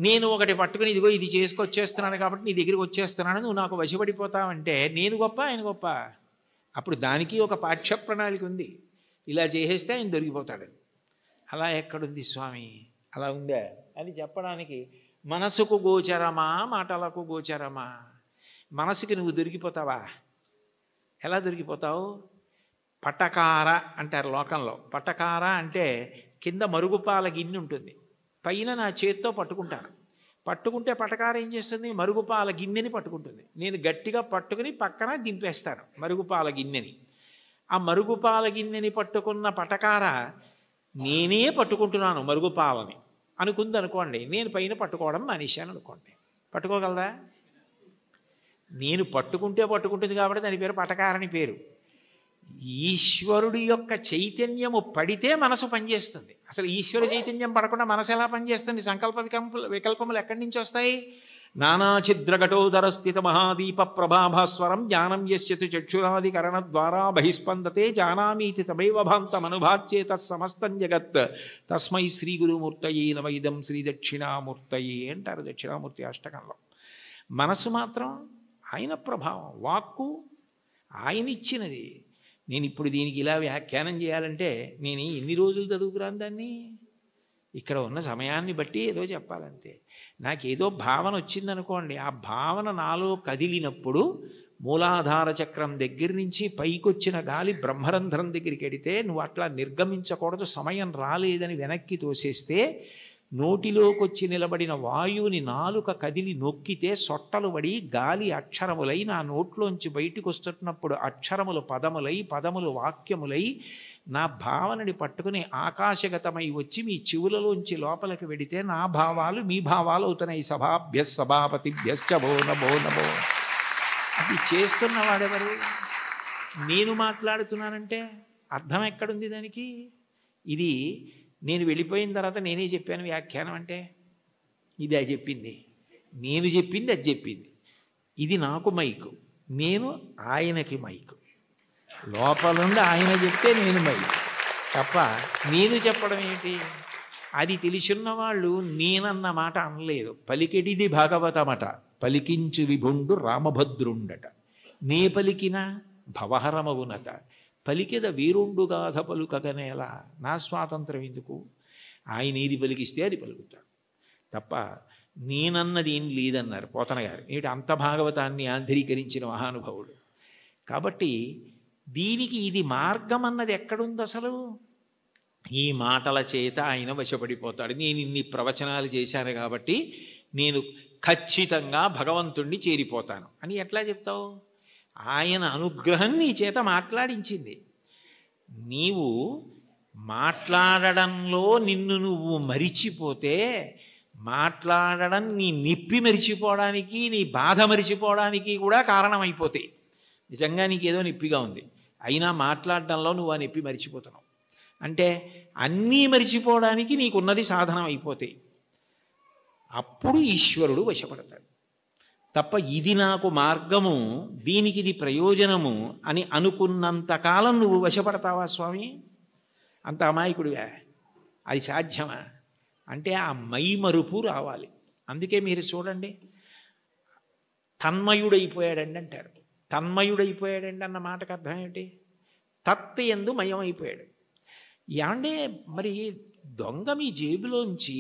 నేను ఒకటి పట్టుకుని ఇదిగో ఇది చేసుకొచ్చేస్తున్నాను కాబట్టి నీ దగ్గరికి వచ్చేస్తున్నాను, నువ్వు నాకు వశపడిపోతావంటే నేను గొప్ప ఆయన గొప్ప. అప్పుడు దానికి ఒక పాఠ్య ప్రణాళిక ఉంది, ఇలా చేసేస్తే ఆయన దొరికిపోతాడు. అలా ఎక్కడుంది స్వామి, అలా ఉందా అని చెప్పడానికి మనసుకు గోచరమా మాటలకు గోచరమా? మనసుకి నువ్వు దొరికిపోతావా? ఎలా దొరికిపోతావు? పటకార అంటారు లోకంలో. పటకార అంటే కింద మరుగుపాల గిన్నె ఉంటుంది, పైన నా చేత్తో పట్టుకుంటే పటకార ఏం చేస్తుంది? మరుగుపాల గిన్నెని పట్టుకుంటుంది. నేను గట్టిగా పట్టుకుని పక్కన దింపేస్తాను మరుగుపాల గిన్నెని. ఆ మరుగుపాల గిన్నెని పట్టుకున్న పటకార నేనే పట్టుకుంటున్నాను మరుగుపాలని అనుకుంది అనుకోండి, నేను పైన పట్టుకోవడం మానేశాను అనుకోండి, పట్టుకోగలదా? నేను పట్టుకుంటుంది కాబట్టి దాని పేరు పటకారని పేరు. ఈశ్వరుడి యొక్క చైతన్యము పడితే మనసు పనిచేస్తుంది. అసలు ఈశ్వర చైతన్యం పడకుండా మనసు ఎలా పనిచేస్తుంది? సంకల్ప వికల్పములు ఎక్కడి నుంచి వస్తాయి? నానాఛిద్రఘటోదర స్థిత మహాదీప ప్రభాభాస్వరం జ్ఞానం యస్యతు చక్షురాదికరణ ద్వారా బహిస్పందతే జానామీతి తమైవ భాంతమనుభాచ్యే తత్సమస్తం జగత్ తస్మై శ్రీ గురుమూర్తయే నమైదం శ్రీ దక్షిణామూర్తయే అంటారు దక్షిణామూర్తి అష్టకంలో. మనసు మాత్రం ఆయన ప్రభావం, వాక్కు ఆయన ఇచ్చినది. నేను ఇప్పుడు దీనికి ఇలా వ్యాఖ్యానం చేయాలంటే నేను ఎన్ని రోజులు చదువుకురాను దాన్ని? ఇక్కడ ఉన్న సమయాన్ని బట్టి ఏదో చెప్పాలంతే. నాకేదో భావన వచ్చిందనుకోండి, ఆ భావన నాలో కదిలినప్పుడు మూలాధార చక్రం దగ్గర నుంచి పైకొచ్చిన గాలి బ్రహ్మరంధ్రం దగ్గరికి వెడితే నువ్వు అట్లా నిర్గమించకూడదు, సమయం రాలేదని వెనక్కి తోసేస్తే నోటిలోకి వచ్చి నిలబడిన వాయువుని నాలుక కదిలి నొక్కితే సొట్టలు పడి గాలి అక్షరములై నా నోట్లోంచి బయటికి వస్తున్నప్పుడు అక్షరములు పదములై పదములు వాక్యములై నా భావనని పట్టుకుని ఆకాశగతమై వచ్చి మీ చెవులలోంచి లోపలికి వెడితే నా భావాలు మీ భావాలు అవుతున్నాయి. సభాభ్య సభాపతిభ్యశ్చ భో నభో నభో. అది చేస్తున్నవాడెవరు? నేను మాట్లాడుతున్నానంటే అర్థం ఎక్కడుంది దానికి? ఇది నేను వెళ్ళిపోయిన తర్వాత నేనే చెప్పాను వ్యాఖ్యానం అంటే, ఇది అది చెప్పింది, నేను చెప్పింది అది చెప్పింది. ఇది నాకు మైకు, నేను ఆయనకి మైకు. లోపలుండి ఆయన చెప్తే నేను మైకు తప్ప నేను చెప్పడం ఏంటి? అది తెలిసిన్న వాళ్ళు నేనన్న మాట అనలేదు. పలికెడిది భాగవతమట, పలికించు విభుండు రామభద్రుండట. నే పలికిన భవహరమవునట, పలికెద వీరుండుగాథ పలుకగనేలా. నా స్వాతంత్రం ఎందుకు? ఆయన ఏది పలికిస్తే అది పలుకుతాడు తప్ప నేనన్నది ఏం లేదన్నారు పోతన గారు. ఏంటి అంత భాగవతాన్ని ఆంధ్రీకరించిన మహానుభావుడు. కాబట్టి దీనికి ఇది మార్గం అన్నది ఎక్కడుంది అసలు? ఈ మాటల చేత ఆయన వశపడిపోతాడు. నేను ఇన్ని ప్రవచనాలు చేశాను కాబట్టి నేను ఖచ్చితంగా భగవంతుణ్ణి చేరిపోతాను అని ఎట్లా చెప్తావు? ఆయన అనుగ్రహం నీ చేత మాట్లాడించింది. నీవు మాట్లాడడంలో నిన్ను నువ్వు మరిచిపోతే మాట్లాడడం నీ నిప్పి మరిచిపోవడానికి, నీ బాధ మరిచిపోవడానికి కూడా కారణమైపోతాయి. నిజంగా నీకేదో నొప్పిగా ఉంది, అయినా మాట్లాడడంలో నువ్వు ఆ నొప్పి మరిచిపోతున్నావు అంటే అన్నీ మరిచిపోవడానికి నీకున్నది సాధనం అయిపోతాయి. అప్పుడు ఈశ్వరుడు వశపడతాడు. తప్ప ఇది నాకు మార్గము, దీనికి ఇది ప్రయోజనము అని అనుకున్నంతకాలం నువ్వు వశపడతావా స్వామి? అంత అమాయకుడివా? అది సాధ్యమా? అంటే ఆ మైమరుపు రావాలి. అందుకే మీరు చూడండి, తన్మయుడైపోయాడండి అంటారు. తన్మయుడైపోయాడండి అన్న మాటకు అర్థం ఏమిటి? తత్ యందు మయమైపోయాడు. ఏమంటే మరి దొంగ మీ జేబులోంచి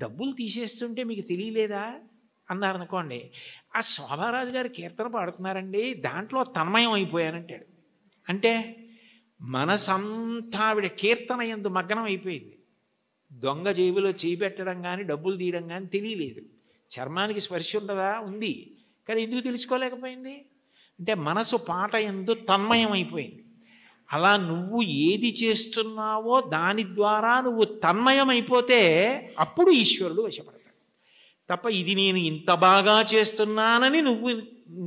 డబ్బులు తీసేస్తుంటే మీకు తెలియలేదా అన్నారనుకోండి, ఆ శోభారాజు గారు కీర్తన పాడుతున్నారండి, దాంట్లో తన్మయం అయిపోయానంటాడు. అంటే మనసంతా ఆవిడ కీర్తన యందు మగ్నం అయిపోయింది. దొంగ జేబులో చేయి పెట్టడం కానీ డబ్బులు తీయడం కానీ తెలియలేదు. చర్మానికి స్పర్శ ఉండదా? ఉంది. కానీ ఎందుకు తెలుసుకోలేకపోయింది? అంటే మనసు పాట యందు తన్మయం అయిపోయింది. అలా నువ్వు ఏది చేస్తున్నావో దాని ద్వారా నువ్వు తన్మయమైపోతే అప్పుడు ఈశ్వరుడు వశపడతాడు. తప్ప ఇది నేను ఇంత బాగా చేస్తున్నానని నువ్వు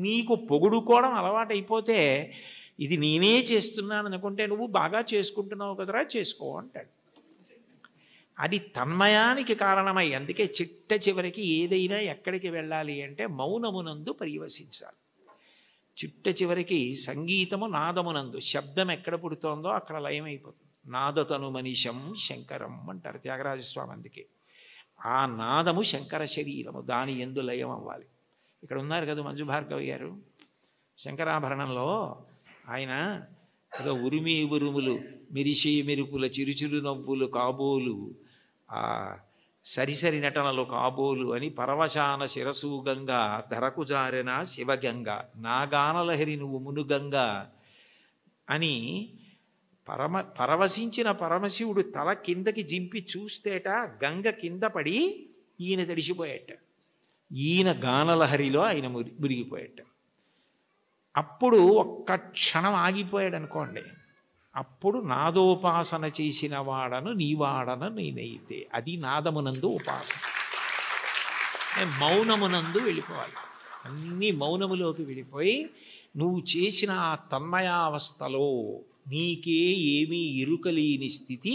నీకు పొగుడుకోవడం అలవాటైపోతే, ఇది నేనే చేస్తున్నాను అనుకుంటే నువ్వు బాగా చేసుకుంటున్నావు కదరా, చేసుకో అంటాడు. అది తన్మయానికి కారణమై, అందుకే చిట్ట చివరికి ఏదైనా ఎక్కడికి వెళ్ళాలి అంటే మౌనమునందు పర్యవసించాలి. చిట్ట చివరికి సంగీతము నాదమునందు, శబ్దం ఎక్కడ పుడుతోందో అక్కడ లయమైపోతుంది. నాదతను మనిషం శంకరం అంటారు త్యాగరాజస్వామి. అందుకే ఆ నాదము శంకర శరీరము, దాని యందు లయం అవ్వాలి. ఇక్కడ ఉన్నారు కదా మంజు భార్గవి గారు, శంకరాభరణంలో ఆయన ఏదో ఉరిమి ఉరుములు మెరిసే మెరుపుల చిరుచురు నవ్వులు కాబోలు, సరిసరి నటనలు కాబోలు అని పరవశాన శిరసూగంగా ధరకు జారెన శివగంగ నాగానలహరి నువ్వు మునుగంగా అని పరవశించిన పరమశివుడు తల కిందకి జింపి చూస్తేట గంగ కింద పడి ఈయన తడిసిపోయేట. ఈయన గానలహరిలో ఆయన మురిగిపోయేట. అప్పుడు ఒక్క క్షణం ఆగిపోయాడు అనుకోండి, అప్పుడు నాదోపాసన చేసిన వాడను నీవాడను నేనైతే, అది నాదమునందు ఉపాసన. మౌనమునందు వెళ్ళిపోవాలి. అన్నీ మౌనములోకి వెళ్ళిపోయి నువ్వు చేసిన ఆ తన్మయావస్థలో నీకే ఏమీ ఎరుకలేని స్థితి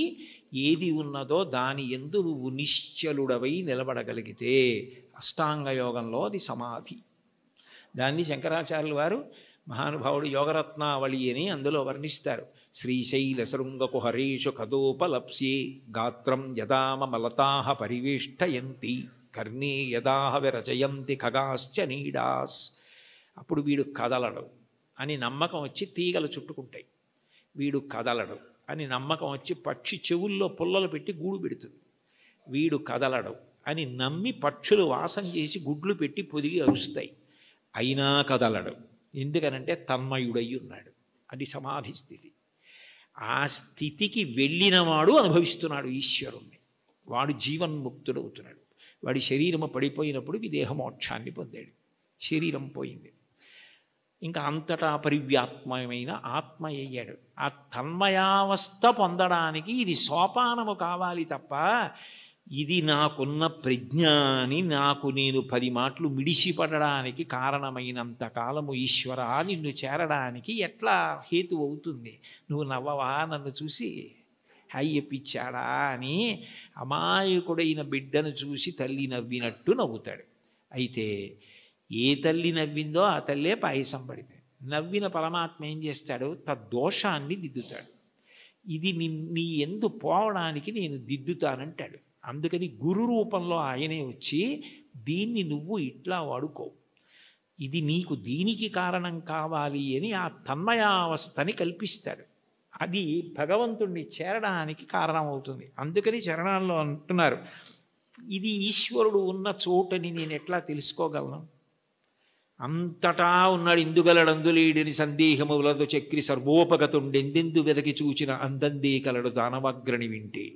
ఏది ఉన్నదో దాని యందు నువ్వు నిశ్చలుడవై నిలబడగలిగితే అష్టాంగ యోగంలో అది సమాధి. దాన్ని శంకరాచార్యులు వారు మహానుభావుడు యోగరత్నావళి అని అందులో వర్ణిస్తారు. శ్రీశైల శృంగకు హరీషు కదోపలప్స్యే గాత్రం యదామలతాహ పరివేష్టయంతి కర్ణే యదాహ విరచయంతి ఖగాశ్చ నీడాస్. అప్పుడు వీడు కదలడు అని నమ్మకం వచ్చి తీగలు చుట్టుకుంటాయి. వీడు కదలడు అని నమ్మకం వచ్చి పక్షి చెవుల్లో పుల్లలు పెట్టి గూడు పెడుతుంది. వీడు కదలడు అని నమ్మి పక్షులు వాసం చేసి గుడ్లు పెట్టి పొదిగి అరుస్తాయి. అయినా కదలడు. ఎందుకనంటే తన్మయుడై ఉన్నాడు. అది సమాధి స్థితి. ఆ స్థితికి వెళ్ళినవాడు అనుభవిస్తున్నాడు ఈశ్వరుణ్ణి. వాడు జీవన్ముక్తుడవుతున్నాడు. వాడి శరీరము పడిపోయినప్పుడు విదేహమోక్షాన్ని పొందాడు. శరీరం పోయింది, ఇంకా అంతటా పరివ్యాత్మమైన ఆత్మ అయ్యాడు. ఆ తన్మయావస్థ పొందడానికి ఇది సోపానము కావాలి తప్ప ఇది నాకున్న ప్రజ్ఞాని నాకు నేను 10 మాటలు మిడిసిపడడానికి కారణమైనంత కాలము ఈశ్వర నిన్ను చేరడానికి ఎట్లా హేతు అవుతుంది? నువ్వు నవ్వవా నన్ను చూసి? అయ్యపిచ్చాడా అని అమాయకుడైన బిడ్డను చూసి తల్లి నవ్వినట్టు నవ్వుతాడు. అయితే ఏ తల్లి నవ్విందో ఆ తల్లే పాయసం పడింది. నవ్విన పరమాత్మ ఏం చేస్తాడు? తద్దోషాన్ని దిద్దుతాడు. ఇది నీ ఎందు పోవడానికి నేను దిద్దుతానంటాడు. అందుకని గురు రూపంలో ఆయనే వచ్చి దీన్ని నువ్వు ఇట్లా వాడుకో, ఇది నీకు దీనికి కారణం కావాలి అని ఆ తన్మయావస్థని కల్పిస్తాడు. అది భగవంతుణ్ణి చేరడానికి కారణమవుతుంది. అందుకని చరణాల్లో అంటున్నారు, ఇది ఈశ్వరుడు ఉన్న చోటని నేను ఎట్లా తెలుసుకోగలను? అంతటా ఉన్నాడు, ఇందుగలడందులేడిని సందేహము వలదు చక్రి సర్వోపగతుండెందెందు వెదకి చూచిన అందందే కలడు దానవాగ్రణి వింటే.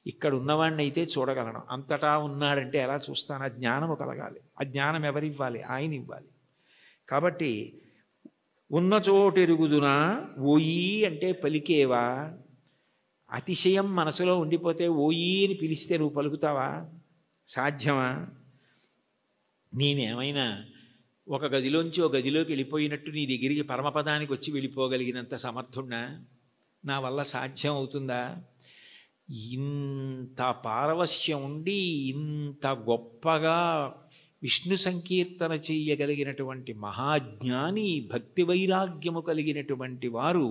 ఇక్కడ ఉన్నవాడిని అయితే చూడగలను, అంతటా ఉన్నాడంటే ఎలా చూస్తాను? ఆ జ్ఞానము కలగాలి. ఆ జ్ఞానం ఎవరివ్వాలి? ఆయన ఇవ్వాలి. కాబట్టి ఉన్న చోటెరుగుదునా ఓయి అంటే పలికేవా? అతిశయం మనసులో ఉండిపోతే ఓయి అని పిలిస్తే నువ్వు పలుకుతావా? సాధ్యమా? నేనేమైనా ఒక గదిలోంచి ఒక గదిలోకి వెళ్ళిపోయినట్టు నీ దగ్గరికి పరమపదానికి వచ్చి వెళ్ళిపోగలిగినంత సమర్థున్నా? నా వల్ల సాధ్యం అవుతుందా? ఇంత పారవశ్యం ఉండి ఇంత గొప్పగా విష్ణు సంకీర్తన చెయ్యగలిగినటువంటి మహాజ్ఞాని, భక్తి వైరాగ్యము కలిగినటువంటి వారు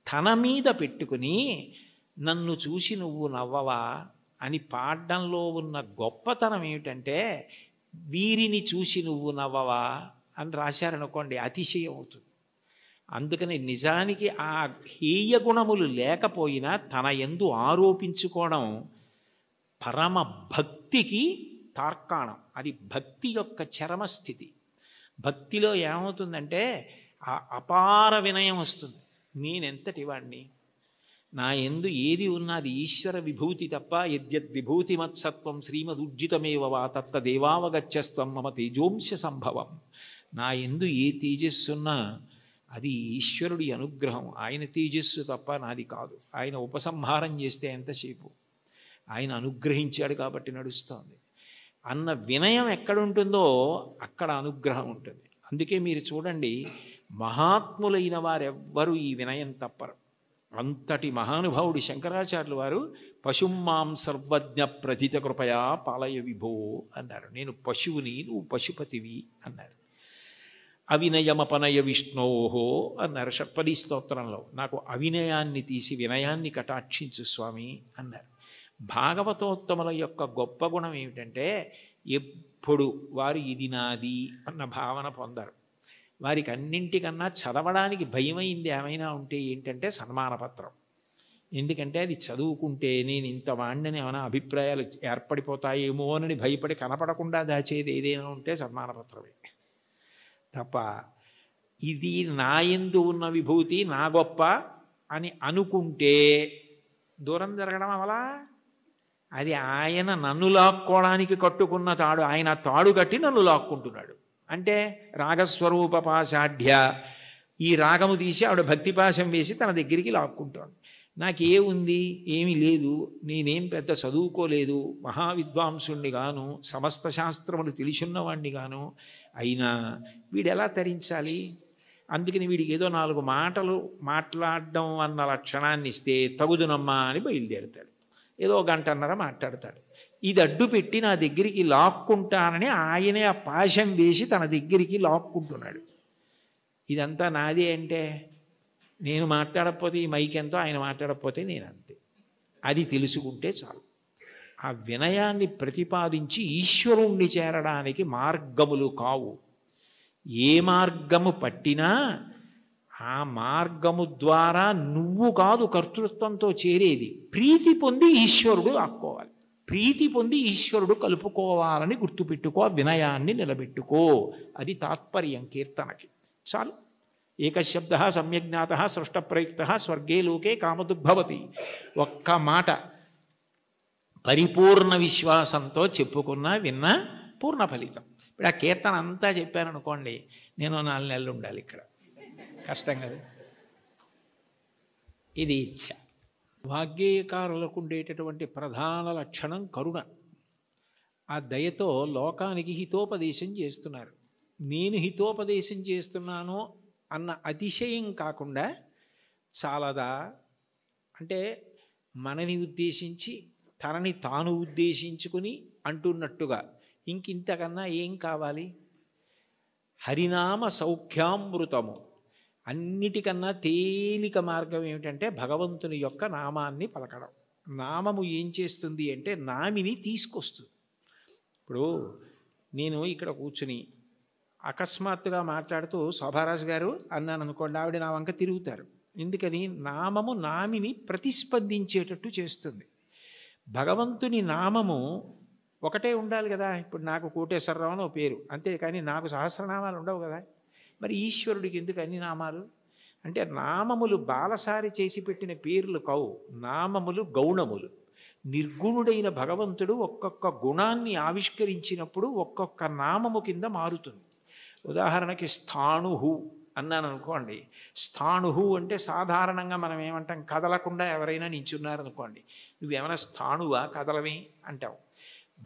తన మీద పెట్టుకుని నన్ను చూసి నువ్వు నవ్వవా అని పాడడంలో ఉన్న గొప్పతనం ఏమిటంటే, వీరిని చూసి నువ్వు నవ్వవా అని రాశారనుకోండి అతిశయం అవుతుంది. అందుకని నిజానికి ఆ హేయ గుణములు లేకపోయినా తన యందు ఆరోపించుకోవడం పరమ భక్తికి తార్కాణం. అది భక్తి యొక్క చరమస్థితి. భక్తిలో ఏమవుతుందంటే ఆ అపార వినయం వస్తుంది. నేనెంతటి వాణ్ణి, నా యందు ఏది ఉన్నది ఈశ్వర విభూతి తప్ప, యద్యద్ విభూతి మత్సత్వం శ్రీమదుర్జితమేవ వా తత్తదేవావగచ్చస్తం మమ తేజోంశ సంభవం. నా యందు ఏ తేజస్సున్నా అది ఈశ్వరుడి అనుగ్రహం. ఆయన తేజస్సు తప్ప నాది కాదు. ఆయన ఉపసంహారం చేస్తే ఎంతసేపు, ఆయన అనుగ్రహించాడు కాబట్టి నడుస్తోంది అన్న వినయం ఎక్కడుంటుందో అక్కడ అనుగ్రహం ఉంటుంది. అందుకే మీరు చూడండి, మహాత్ములైన వారెవ్వరూ ఈ వినయం తప్పరు. అంతటి మహానుభావుడు శంకరాచార్యులు వారు పశుమాం సర్వజ్ఞ ప్రథిత కృపయా పాలయ విభో అన్నారు. నేను పశువుని, నువ్వు పశుపతివి అన్నారు. అవినయమపనయ విష్ణోహో అన్నారు షట్పదీ స్తోత్రంలో. నాకు అవినయాన్ని తీసి వినయాన్ని కటాక్షించు స్వామి అన్నారు. భాగవతోత్తముల యొక్క గొప్ప గుణం ఏమిటంటే ఎప్పుడు వారు ఇది నాది అన్న భావన పొందారు. వారికి అన్నింటికన్నా చదవడానికి భయమైంది ఏమైనా ఉంటే ఏంటంటే సన్మానపత్రం. ఎందుకంటే అది చదువుకుంటే నేను ఇంత వాణ్ణని ఏమైనా అభిప్రాయాలు ఏర్పడిపోతాయేమో అని భయపడి కనపడకుండా దాచేది ఏదైనా ఉంటే సన్మానపత్రమే తప్ప, ఇది నా యందు ఉన్న విభూతి నా గొప్ప అని అనుకుంటే దూరం జరగడం అవలా. అది ఆయన నన్ను లాక్కోవడానికి కట్టుకున్న తాడు. ఆయన తాడు కట్టి నన్ను లాక్కుంటున్నాడు. అంటే రాగస్వరూప పాశాఢ్య, ఈ రాగము తీసి ఆవిడ భక్తిపాశం వేసి తన దగ్గరికి లాక్కుంటోంది. నాకేముంది, ఏమీ లేదు, నేనేం పెద్ద చదువుకోలేదు, మహావిద్వాంసుణ్ణి గాను, సమస్త శాస్త్రములు తెలిసున్నవాణ్ణి గాను, అయినా వీడెలా తరించాలి? అందుకని వీడికి ఏదో 4 మాటలు మాట్లాడడం అన్న లక్షణాన్ని ఇస్తే తగుదునమ్మా అని బయలుదేరుతాడు. ఏదో 1 గంటన్నర మాట్లాడతాడు. ఇది అడ్డు పెట్టి నా దగ్గరికి లాక్కుంటానని ఆయనే ఆ పాశం వేసి తన దగ్గరికి లాక్కుంటున్నాడు. ఇదంతా నాదే అంటే నేను మాట్లాడకపోతే ఈ మైక్ ఎంతో, ఆయన మాట్లాడకపోతే నేనంతే. అది తెలుసుకుంటే చాలు. ఆ వినయాన్ని ప్రతిపాదించి ఈశ్వరుణ్ణి చేరడానికి మార్గములు కావు. ఏ మార్గము పట్టినా ఆ మార్గము ద్వారా నువ్వు కాదు కర్తృత్వంతో చేరేది. ప్రీతి పొంది ఈశ్వరుడు ఆక్కోవాలి, ప్రీతి పొంది ఈశ్వరుడు కలుపుకోవాలని గుర్తుపెట్టుకో, వినయాన్ని నిలబెట్టుకో. అది తాత్పర్యం కీర్తనకి. చాలు. ఏకశబ్ద సమ్యజ్ఞాత సృష్టప్రయుక్త స్వర్గే లోకే కామదుగ్భవతి. ఒక్క మాట పరిపూర్ణ విశ్వాసంతో చెప్పుకున్నా విన్నా పూర్ణ ఫలితం. ఇప్పుడు ఆ కీర్తన అంతా చెప్పారనుకోండి, నేను 4 నెలలు ఉండాలి ఇక్కడ. కష్టం కదా. ఇది ఇచ్ఛ. వాగ్గేయకారులకు ఉండేటటువంటి ప్రధాన లక్షణం కరుణ. ఆ దయతో లోకానికి హితోపదేశం చేస్తున్నారు. నేను హితోపదేశం చేస్తున్నాను అన్న అతిశయం కాకుండా, చాలదా అంటే మనని ఉద్దేశించి తనని తాను ఉద్దేశించుకుని అంటున్నట్టుగా ఇంకింతకన్నా ఏం కావాలి? హరినామ సౌఖ్యామృతము. అన్నిటికన్నా తేలిక మార్గం ఏమిటంటే భగవంతుని యొక్క నామాన్ని పలకడం. నామము ఏం చేస్తుంది అంటే నామిని తీసుకొస్తుంది. ఇప్పుడు నేను ఇక్కడ కూర్చుని అకస్మాత్తుగా మాట్లాడుతూ శోభారాజు గారు అన్నాను అనుకోండి, ఆవిడ నా వంక తిరుగుతారు. ఎందుకని? నామము నామిని ప్రతిస్పందించేటట్టు చేస్తుంది. భగవంతుని నామము ఒకటే ఉండాలి కదా. ఇప్పుడు నాకు కోటేశ్వరరావు అని పేరు, అంతేకాని నాకు సహస్రనామాలు ఉండవు కదా. మరి ఈశ్వరుడికి ఎందుకు అన్ని నామాలు? అంటే నామములు బాలసారి చేసి పెట్టిన పేర్లు కావు, నామములు గౌణములు. నిర్గుణుడైన భగవంతుడు ఒక్కొక్క గుణాన్ని ఆవిష్కరించినప్పుడు ఒక్కొక్క నామము కింద మారుతుంది. ఉదాహరణకి స్థాణుహు అన్నాను అనుకోండి. స్థాణుహు అంటే సాధారణంగా మనం ఏమంటాం, కదలకుండా ఎవరైనా నించున్నారనుకోండి, నువ్వేమైనా స్థాణువా కదలమే అంటావు.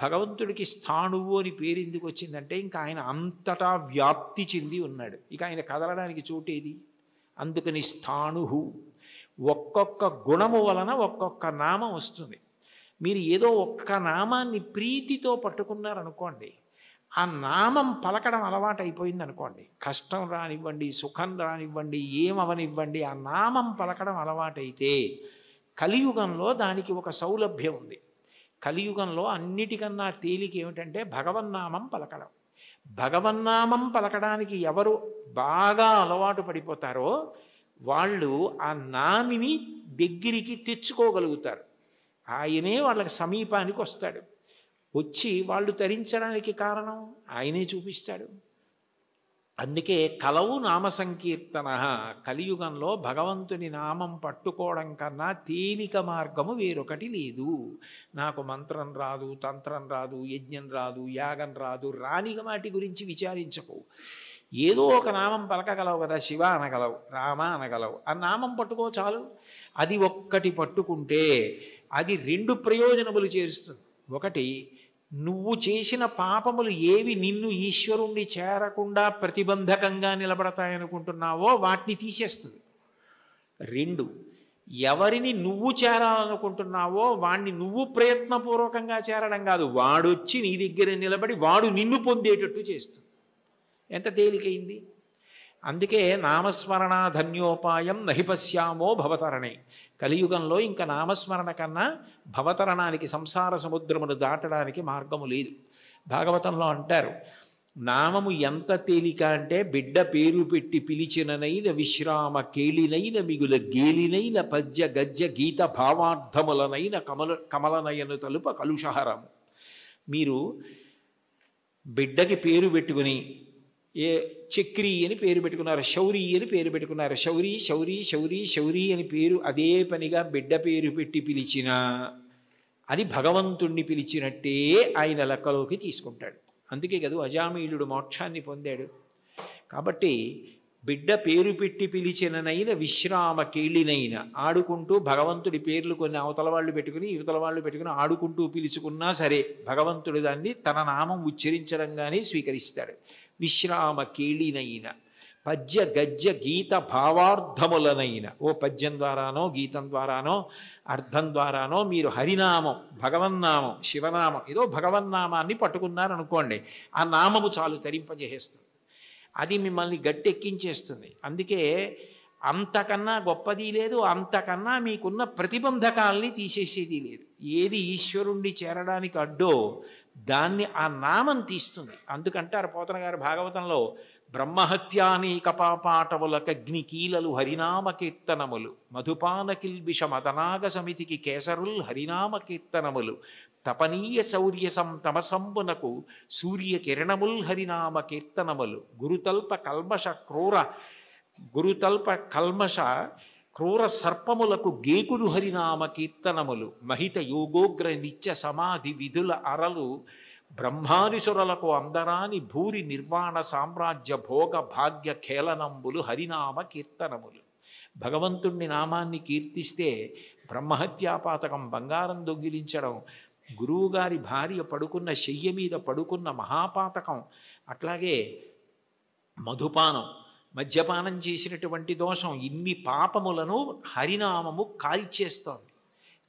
భగవంతుడికి స్థాణువు అని పేరు ఎందుకు వచ్చిందంటే ఇంకా ఆయన అంతటా వ్యాప్తి చెంది ఉన్నాడు, ఇక ఆయన కదలడానికి చోటేది. అందుకని స్థాణుహు. ఒక్కొక్క గుణము వలన ఒక్కొక్క నామం వస్తుంది. మీరు ఏదో ఒక్క నామాన్ని ప్రీతితో పట్టుకున్నారనుకోండి, ఆ నామం పలకడం అలవాటు అయిపోయింది అనుకోండి, కష్టం రానివ్వండి, సుఖం రానివ్వండి, ఏమవనివ్వండి, ఆ నామం పలకడం అలవాటైతే కలియుగంలో దానికి ఒక సౌలభ్యం ఉంది. కలియుగంలో అన్నిటికన్నా తేలిక ఏమిటంటే భగవన్నామం పలకడం. భగవన్నామం పలకడానికి ఎవరు బాగా అలవాటు పడిపోతారో వాళ్ళు ఆ నామిని దగ్గరికి తెచ్చుకోగలుగుతారు. ఆయనే వాళ్ళకి సమీపానికి వస్తాడు. వచ్చి వాళ్ళు తరించడానికి కారణం ఆయనే చూపిస్తాడు. అందుకే కలవు నామ సంకీర్తన. కలియుగంలో భగవంతుని నామం పట్టుకోవడం కన్నా తేలిక మార్గము వేరొకటి లేదు. నాకు మంత్రం రాదు, తంత్రం రాదు, యజ్ఞం రాదు, యాగం రాదు, రాని వాటి గురించి విచారించకు. ఏదో ఒక నామం పలకగలవు కదా, శివ అనగలవు, రామ అనగలవు, ఆ నామం పట్టుకో చాలు. అది ఒక్కటి పట్టుకుంటే అది రెండు ప్రయోజనములు చేస్తుంది. ఒకటి, నువ్వు చేసిన పాపములు ఏవి నిన్ను ఈశ్వరుణ్ణి చేరకుండా ప్రతిబంధకంగా నిలబడతాయనుకుంటున్నావో వాటిని తీసేస్తుంది. రెండు, ఎవరిని నువ్వు చేరాలనుకుంటున్నావో వాణ్ణి నువ్వు ప్రయత్నపూర్వకంగా చేరడం కాదు, వాడొచ్చి నీ దగ్గర నిలబడి వాడు నిన్ను పొందేటట్టు చేస్తుంది. ఎంత తేలికైంది. అందుకే నామస్మరణ ధన్యోపాయం నహి పశ్యామో భవతరణే. కలియుగంలో ఇంకా నామస్మరణ కన్నా భవతరణానికి, సంసార సముద్రమును దాటడానికి మార్గము లేదు. భాగవతంలో అంటారు, నామము ఎంత తేలిక అంటే బిడ్డ పేరు పెట్టి పిలిచిననైన విశ్రామ కేళినైన మిగుల గేలినైన పద్య గద్య గీత భావార్థములనైన కమలనయను తలుప కలుషహరము. మీరు బిడ్డకి పేరు పెట్టుకుని ఏ చక్రి అని పేరు పెట్టుకున్నారు, శౌరి అని పేరు పెట్టుకున్నారు, శౌరి శౌరి శౌరి శౌరి అని పేరు అదే పనిగా బిడ్డ పేరు పెట్టి పిలిచినా అది భగవంతుణ్ణి పిలిచినట్టే ఆయన లెక్కలోకి తీసుకుంటాడు. అందుకే కదా అజామీళుడు మోక్షాన్ని పొందాడు. కాబట్టి బిడ్డ పేరు పెట్టి పిలిచిననైన విశ్రామ కేళినైన, ఆడుకుంటూ భగవంతుడి పేర్లు కొన్ని అవతల వాళ్ళు పెట్టుకుని యువతల వాళ్ళు పెట్టుకుని ఆడుకుంటూ పిలుచుకున్నా సరే భగవంతుడు దాన్ని తన నామం ఉచ్చరించడంగానే స్వీకరిస్తాడు. విశ్రామ కేళినైన పద్య గద్య గీత భావార్థములనైన, ఓ పద్యం ద్వారానో గీతం ద్వారానో అర్థం ద్వారానో మీరు హరినామం, భగవన్నామం, శివనామం, ఏదో భగవన్నామాన్ని పట్టుకున్నారనుకోండి, ఆ నామము చాలు తరింపజేసేస్తుంది. అది మిమ్మల్ని గట్టెక్కించేస్తుంది. అందుకే అంతకన్నా గొప్పది లేదు, అంతకన్నా మీకున్న ప్రతిబంధకాల్ని తీసేసేది లేదు. ఏది ఈశ్వరుణ్ణి చేరడానికి అడ్డో దాన్ని ఆ నామం తీస్తుంది. అందుకంటారు పోతన గారు భాగవతంలో, బ్రహ్మహత్యానేక పాపాటములకగ్ని కీలలు హరినామ కీర్తనములు, మధుపాన కిల్బిష మదనాగ సమితికి కేసరుల్ హరినామ కీర్తనములు, తపనీయ శౌర్య తమసంబునకు సూర్య కిరణముల్ హరినామ కీర్తనములు, గురుతల్ప కల్మష క్రూర సర్పములకు గేకులు హరినామ కీర్తనములు, మహిత యోగోగ్ర నిత్య సమాధి విధుల అరలు, బ్రహ్మాదిసురులకు అందరాని భూరి నిర్వాణ సామ్రాజ్య భోగ భాగ్య ఖేళనంబులు హరినామ కీర్తనములు. భగవంతుణ్ణి నామాన్ని కీర్తిస్తే బ్రహ్మహత్యాపాతకం, బంగారం దొంగిలించడం, గురువుగారి భార్య పడుకున్న శయ్య మీద పడుకున్న మహాపాతకం, అట్లాగే మధుపానం, మద్యపానం చేసినటువంటి దోషం, ఇన్ని పాపములను హరినామము కాల్చేస్తోంది.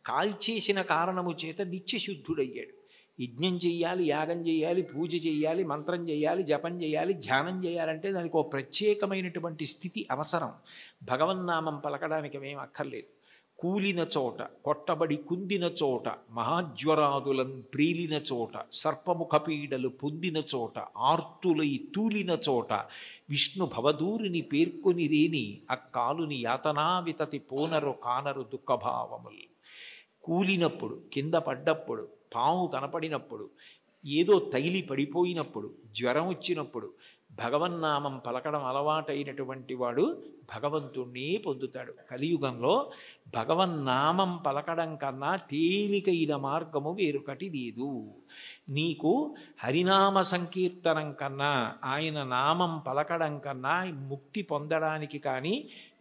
కాల్చేసిన కారణము చేత నిత్యశుద్ధుడయ్యాడు. యజ్ఞం చెయ్యాలి, యాగం చేయాలి, పూజ చేయాలి, మంత్రం చేయాలి, జపం చేయాలి, ధ్యానం చేయాలంటే దానికి ఒక ప్రత్యేకమైనటువంటి స్థితి అవసరం. భగవన్నామం పలకడానికి ఏమీ అక్కర్లేదు. కూలిన చోట, కొట్టబడి కుందిన చోట, మహాజ్వరాదులను ప్రీలిన చోట, సర్పముఖపీడలు పొందిన చోట, ఆర్తులై తూలిన చోట, విష్ణు భవదూరిని పేర్కొని రేని అక్కాలుని యాతనావితతి పోనరు కానరు దుఃఖభావములు. కూలినప్పుడు, కింద పడ్డప్పుడు, పాము కనపడినప్పుడు, ఏదో తగిలి పడిపోయినప్పుడు, జ్వరం వచ్చినప్పుడు భగవన్నామం పలకడం అలవాటైనటువంటి వాడు భగవంతుణ్ణి పొందుతాడు. కలియుగంలో భగవన్నామం పలకడం కన్నా తేలికైన మార్గము వేరొకటి లేదు. నీకు హరినామ సంకీర్తనం కన్నా, ఆయన నామం పలకడం కన్నా ముక్తి పొందడానికి కానీ,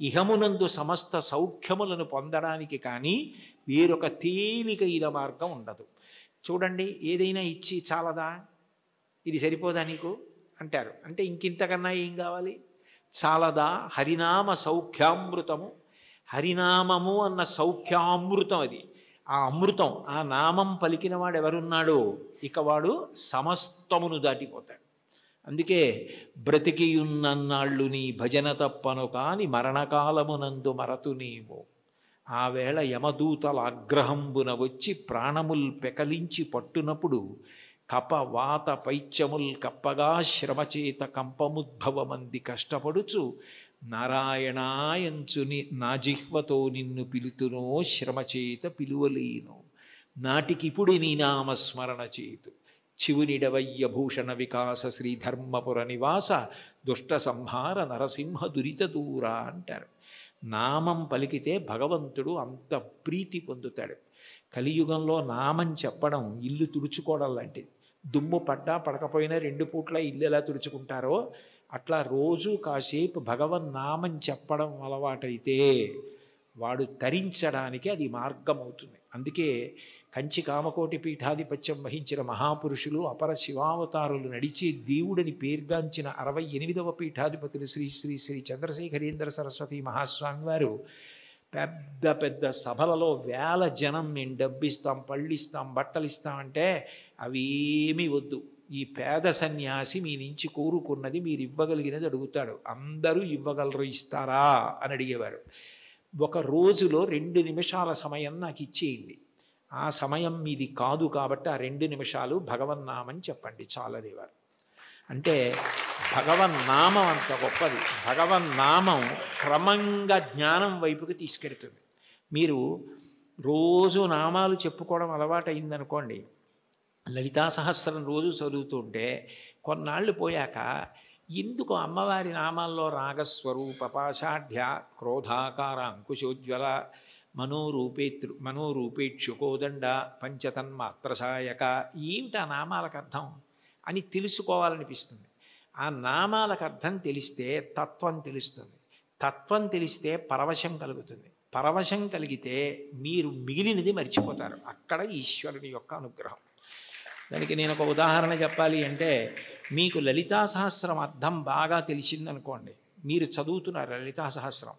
ఇహమునందు సమస్త సౌఖ్యములను పొందడానికి కానీ వేరొక తేలికైన మార్గం ఉండదు. చూడండి, ఏదైనా ఇచ్చి చాలదా, ఇది సరిపోదా నీకు అంటారు. అంటే ఇంకింతకన్నా ఏం కావాలి? చాలదా? హరినామ సౌఖ్యామృతము, హరినామము అన్న సౌఖ్యామృతం అది. ఆ అమృతం, ఆ నామం పలికిన వాడు ఎవరున్నాడో ఇక వాడు సమస్తమును దాటిపోతాడు. అందుకే బ్రతికియున్నన్నాళ్ళు నీ భజన తప్పను కాని మరణకాలమునందు మరతు నీవు. ఆ వేళ యమదూతల ఆగ్రహంబున వచ్చి ప్రాణముల్ పెకలించి పట్టునప్పుడు కప వాత పైత్యముల్ కప్పగా శ్రమచేత కంపముద్భవమంది కష్టపడుచు నారాయణాయంచుని నా జిహ్వతో నిన్ను పిలుతునో శ్రమచేత పిలువలేను. నాటికిపుడి నీ నామస్మరణ చేతు చివునిడవయ్య భూషణ వికాస శ్రీధర్మపుర నివాస దుష్ట సంహార నరసింహ దురిత దూర అంటారు. నామం పలికితే భగవంతుడు అంత ప్రీతి పొందుతాడు. కలియుగంలో నామం చెప్పడం ఇల్లు తుడుచుకోవడం లాంటిది. దుమ్ము పడ్డా పడకపోయినా 2 పూట్ల ఇల్లు ఎలా తుడుచుకుంటారో అట్లా రోజు కాసేపు భగవన్నామం చెప్పడం అలవాటైతే వాడు తరించడానికి అది మార్గం అవుతుంది. అందుకే కంచి కామకోటి పీఠాధిపత్యం వహించిన మహాపురుషులు అపర శివావతారులు నడిచే దేవుడని పేర్గాంచిన 68వ పీఠాధిపతులు శ్రీ శ్రీ శ్రీ చంద్రశేఖరేంద్ర సరస్వతి మహాస్వామి వారు పెద్ద పెద్ద సభలలో వేల జనం మేము డబ్బిస్తాం, పళ్ళిస్తాం, బట్టలు ఇస్తామంటే అవేమీ వద్దు, ఈ పేద సన్యాసి మీ నుంచి కోరుకున్నది మీరు ఇవ్వగలిగినది అడుగుతాడు, అందరూ ఇవ్వగలరు, ఇస్తారా అని అడిగేవారు. ఒక రోజులో 2 నిమిషాల సమయం నాకు ఇచ్చేయండి, ఆ సమయం మీది కాదు కాబట్టి ఆ 2 నిమిషాలు భగవన్నామం చెప్పండి చాలనేవారు. అంటే భగవన్నామం అంత గొప్పది. భగవన్నామం క్రమంగా జ్ఞానం వైపుకి తీసుకెడుతుంది. మీరు రోజు నామాలు చెప్పుకోవడం అలవాటు అయిందనుకోండి, లలితా సహస్రం రోజు చదువుతుంటే కొన్నాళ్ళు పోయాక ఎందుకు అమ్మవారి నామాల్లో రాగస్వరూప పాషాఢ్య క్రోధాకార అంకుశోజ్వల మనోరూపేక్షుకోదండ పంచతన్మాత్రసాయక ఏమిటి ఆ నామాలకు అర్థం అని తెలుసుకోవాలనిపిస్తుంది. ఆ నామాలకు అర్థం తెలిస్తే తత్వం తెలుస్తుంది, తత్వం తెలిస్తే పరవశం కలుగుతుంది, పరవశం కలిగితే మీరు మిగిలినది మర్చిపోతారు. అక్కడ ఈశ్వరుని యొక్క అనుగ్రహం. దానికి నేను ఒక ఉదాహరణ చెప్పాలి అంటే, మీకు లలితా సహస్రం అర్థం బాగా తెలిసిందనుకోండి, మీరు చదువుతున్నారు లలితా సహస్రం,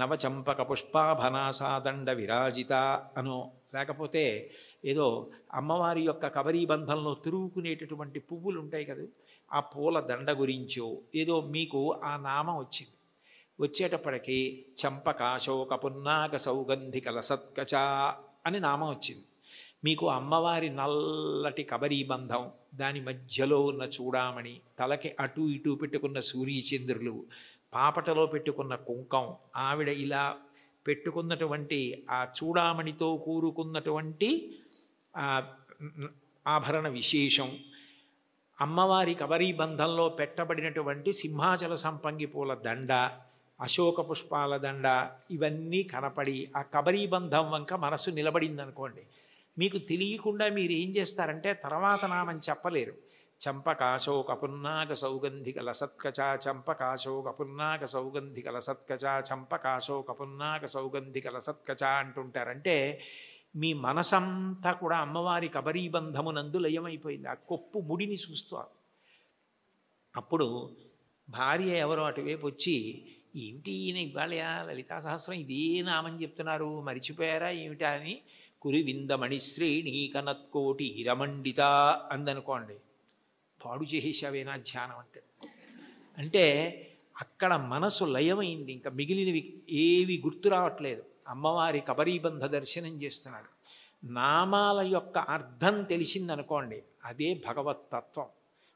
నవచంపక పుష్పాభనాసాదండ విరాజిత అనో, లేకపోతే ఏదో అమ్మవారి యొక్క కబరీబంధంలో తిరుగుకునేటటువంటి పువ్వులు ఉంటాయి కదా, ఆ పూల దండ గురించో ఏదో మీకు ఆ నామం వచ్చింది. వచ్చేటప్పటికి చంపకాశోక పున్నాక సౌగంధిక లసత్కచ అని నామం వచ్చింది. మీకు అమ్మవారి నల్లటి కబరీబంధం, దాని మధ్యలో ఉన్న చూడామణి, తలకి అటు ఇటు పెట్టుకున్న సూర్యచంద్రులు, పాపటలో పెట్టుకున్న కుంకం, ఆవిడ ఇలా పెట్టుకున్నటువంటి ఆ చూడామణితో కూరుకున్నటువంటి ఆభరణ విశేషం, అమ్మవారి కబరీబంధంలో పెట్టబడినటువంటి సింహాచల సంపంగి పూల దండ, అశోక పుష్పాల దండ, ఇవన్నీ కనపడి ఆ కబరీబంధం వంక మనసు నిలబడిందనుకోండి, మీకు తెలియకుండా మీరు ఏం చేస్తారంటే తర్వాత నామం చెప్పలేరు. చంపకాశోక పున్నాక సౌగంధిక లసత్కచ, చంపకాశోక పున్నాక సౌగంధిక లసత్కచ, చంపకాశోక పున్నాక సౌగంధిక లసత్కచ అంటుంటారంటే మీ మనసంతా కూడా అమ్మవారి కబరీబంధమునందు లయమైపోయింది. ఆ కొప్పు ముడిని చూస్తారు. అప్పుడు భార్య ఎవరో అటువైపు వచ్చి, ఏమిటి ఈయన ఇవాళ లలితా సహస్రం ఇదే నామని చెప్తున్నారు, మరిచిపోయారా ఏమిటా అని కురివిందమణిశ్రేణీ కనత్కోటి ఇరమండిత అందనుకోండి, పాడు చేసేసావేనా ధ్యానం అంటే అక్కడ మనసు లయమైంది, ఇంకా మిగిలినవి ఏవి గుర్తు రావట్లేదు. అమ్మవారి కబరీబంధ దర్శనం చేస్తున్నాడు. నామాల యొక్క అర్థం తెలిసిందనుకోండి, అదే భగవత్తత్వం.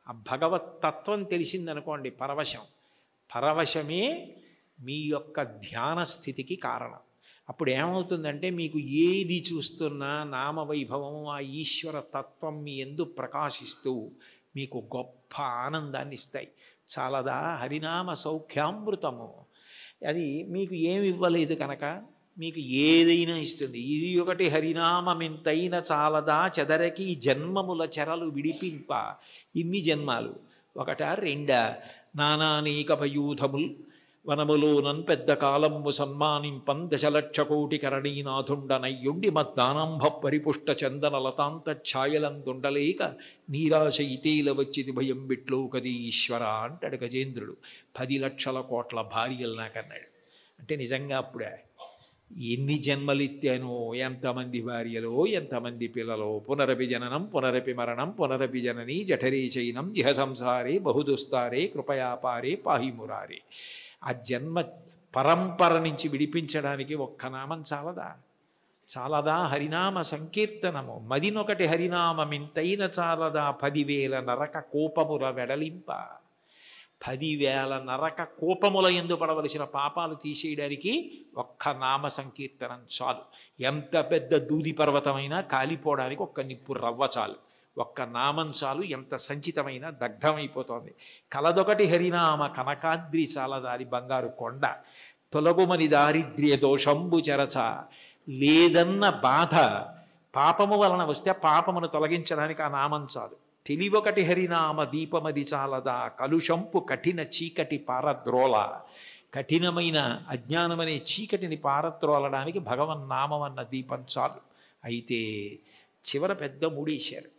ఆ భగవత్తత్వం తెలిసిందనుకోండి పరవశం, పరవశమే మీ యొక్క ధ్యాన స్థితికి కారణం. అప్పుడు ఏమవుతుందంటే మీకు ఏది చూస్తున్నా నామవైభవం, ఆ ఈశ్వర తత్వం మీ యందు ప్రకాశిస్తూ మీకు గొప్ప ఆనందాన్ని ఇస్తాయి. చాలదా హరినామ సౌఖ్యామృతము? అది మీకు ఏమి ఇవ్వలేదు కనుక మీకు ఏదైనా ఇస్తుంది. ఇది ఒకటి హరినామమింతైన చాలదా చెదరకి జన్మముల చెరలు విడిపింప. ఇన్ని జన్మాలు ఒకటా రెండా? నానానేక పయూధముల్ వనములోనన్ పెద్ద కాలము సన్మానింపం 1,00,00,000 కరణీనాథుండనయ్యుండి మద్దానంభ పరిపుష్ట చందన లతాంత ఛాయలందుండలేక నీరాశ ఇతేల వచ్చిది భయం బిట్లో కది ఈశ్వర అంటాడు గజేంద్రుడు. 10 లక్షల కోట్ల భార్యలు నాకన్నాడు. అంటే నిజంగా అప్పుడే ఎన్ని జన్మలిత్తానో, ఎంతమంది భార్యలో, ఎంతమంది పిల్లలో, పునరపి జననం పునరపి మరణం పునరపి జననీ జఠరే చైనం ఇహ సంసారే బహుదుస్తారే కృపయాపారే పాహిమురారే. ఆ జన్మ పరంపర నుంచి విడిపించడానికి ఒక్క నామం చాలదా? చాలదా హరినామ సంకీర్తనము? మదినొకటి హరినామమింతైన చాలదా 10,000 నరక కోపముల వెడలింప. 10,000 నరక కోపముల యందు పడవలసిన పాపాలు తీసేయడానికి ఒక్క నామ సంకీర్తనం చాలు. ఎంత పెద్ద దూది పర్వతమైనా కాలిపోవడానికి ఒక్క నిప్పు రవ్వ చాలు. ఒక్క నామం చాలు, ఎంత సంచితమైన దగ్ధమైపోతోంది. కలదొకటి హరినామ కనకాద్రి చాలదారి బంగారు కొండ. తొలగుమని దారిద్ర్య దోషంబు చెరచ. లేదన్న బాధ పాపము వలన వస్తే పాపమును తొలగించడానికి ఆ నామం చాలు. తెలివొకటి హరినామ దీపమది చాలదా కలుషంపు కఠిన చీకటి పారద్రోల. కఠినమైన అజ్ఞానమనే చీకటిని పారద్రోలడానికి భగవన్నామం అన్న దీపం చాలు. అయితే చివర పెద్ద మూడేశారు.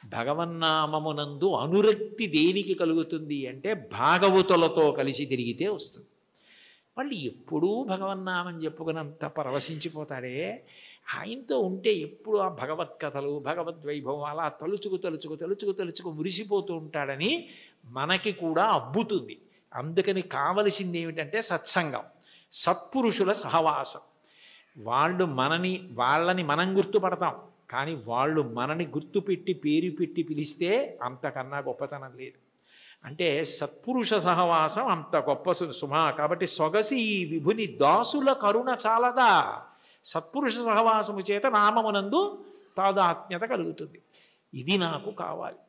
భగవన్నామమునందు అనురక్తి దేనికి కలుగుతుంది అంటే భాగవతులతో కలిసి తిరిగితే వస్తుంది. వాళ్ళు ఎప్పుడూ భగవన్నామని చెప్పుకున్నంత పరవశించిపోతాడే. ఆయనతో ఉంటే ఎప్పుడు ఆ భగవత్కథలు భగవద్వైభవం అలా తలుచుకు మురిసిపోతూ ఉంటాడని మనకి కూడా అబ్బుతుంది. అందుకని కావలసింది ఏమిటంటే సత్సంగం, సత్పురుషుల సహవాసం. వాళ్ళని మనం గుర్తుపడతాం, కానీ వాళ్ళు మనని గుర్తుపెట్టి పేరు పెట్టి పిలిస్తే అంతకన్నా గొప్పతనం లేదు. అంటే సత్పురుష సహవాసం అంత గొప్ప సుమా. కాబట్టి సొగసి ఈ విభుని దాసుల కరుణ చాలదా. సత్పురుష సహవాసము చేత నామమునందు తాదాత్మ్యత కలుగుతుంది. ఇది నాకు కావాలి.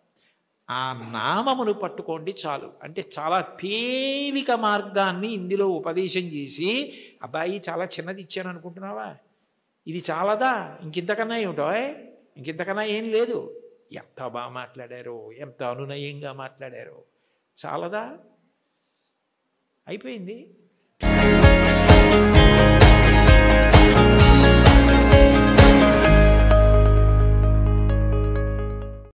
ఆ నామమును పట్టుకోండి చాలు. అంటే చాలా తేలిక మార్గాన్ని ఇందులో ఉపదేశం చేసి, అబ్బాయి చాలా చిన్నది ఇచ్చాను అనుకుంటున్నావా, ఇది చాలదా, ఇంకింతకన్నా ఏమిటో, ఇంకింతకన్నా ఏం లేదు. ఎంత బాగా మాట్లాడారో, ఎంత అనునయంగా మాట్లాడారో, చాలదా, అయిపోయింది.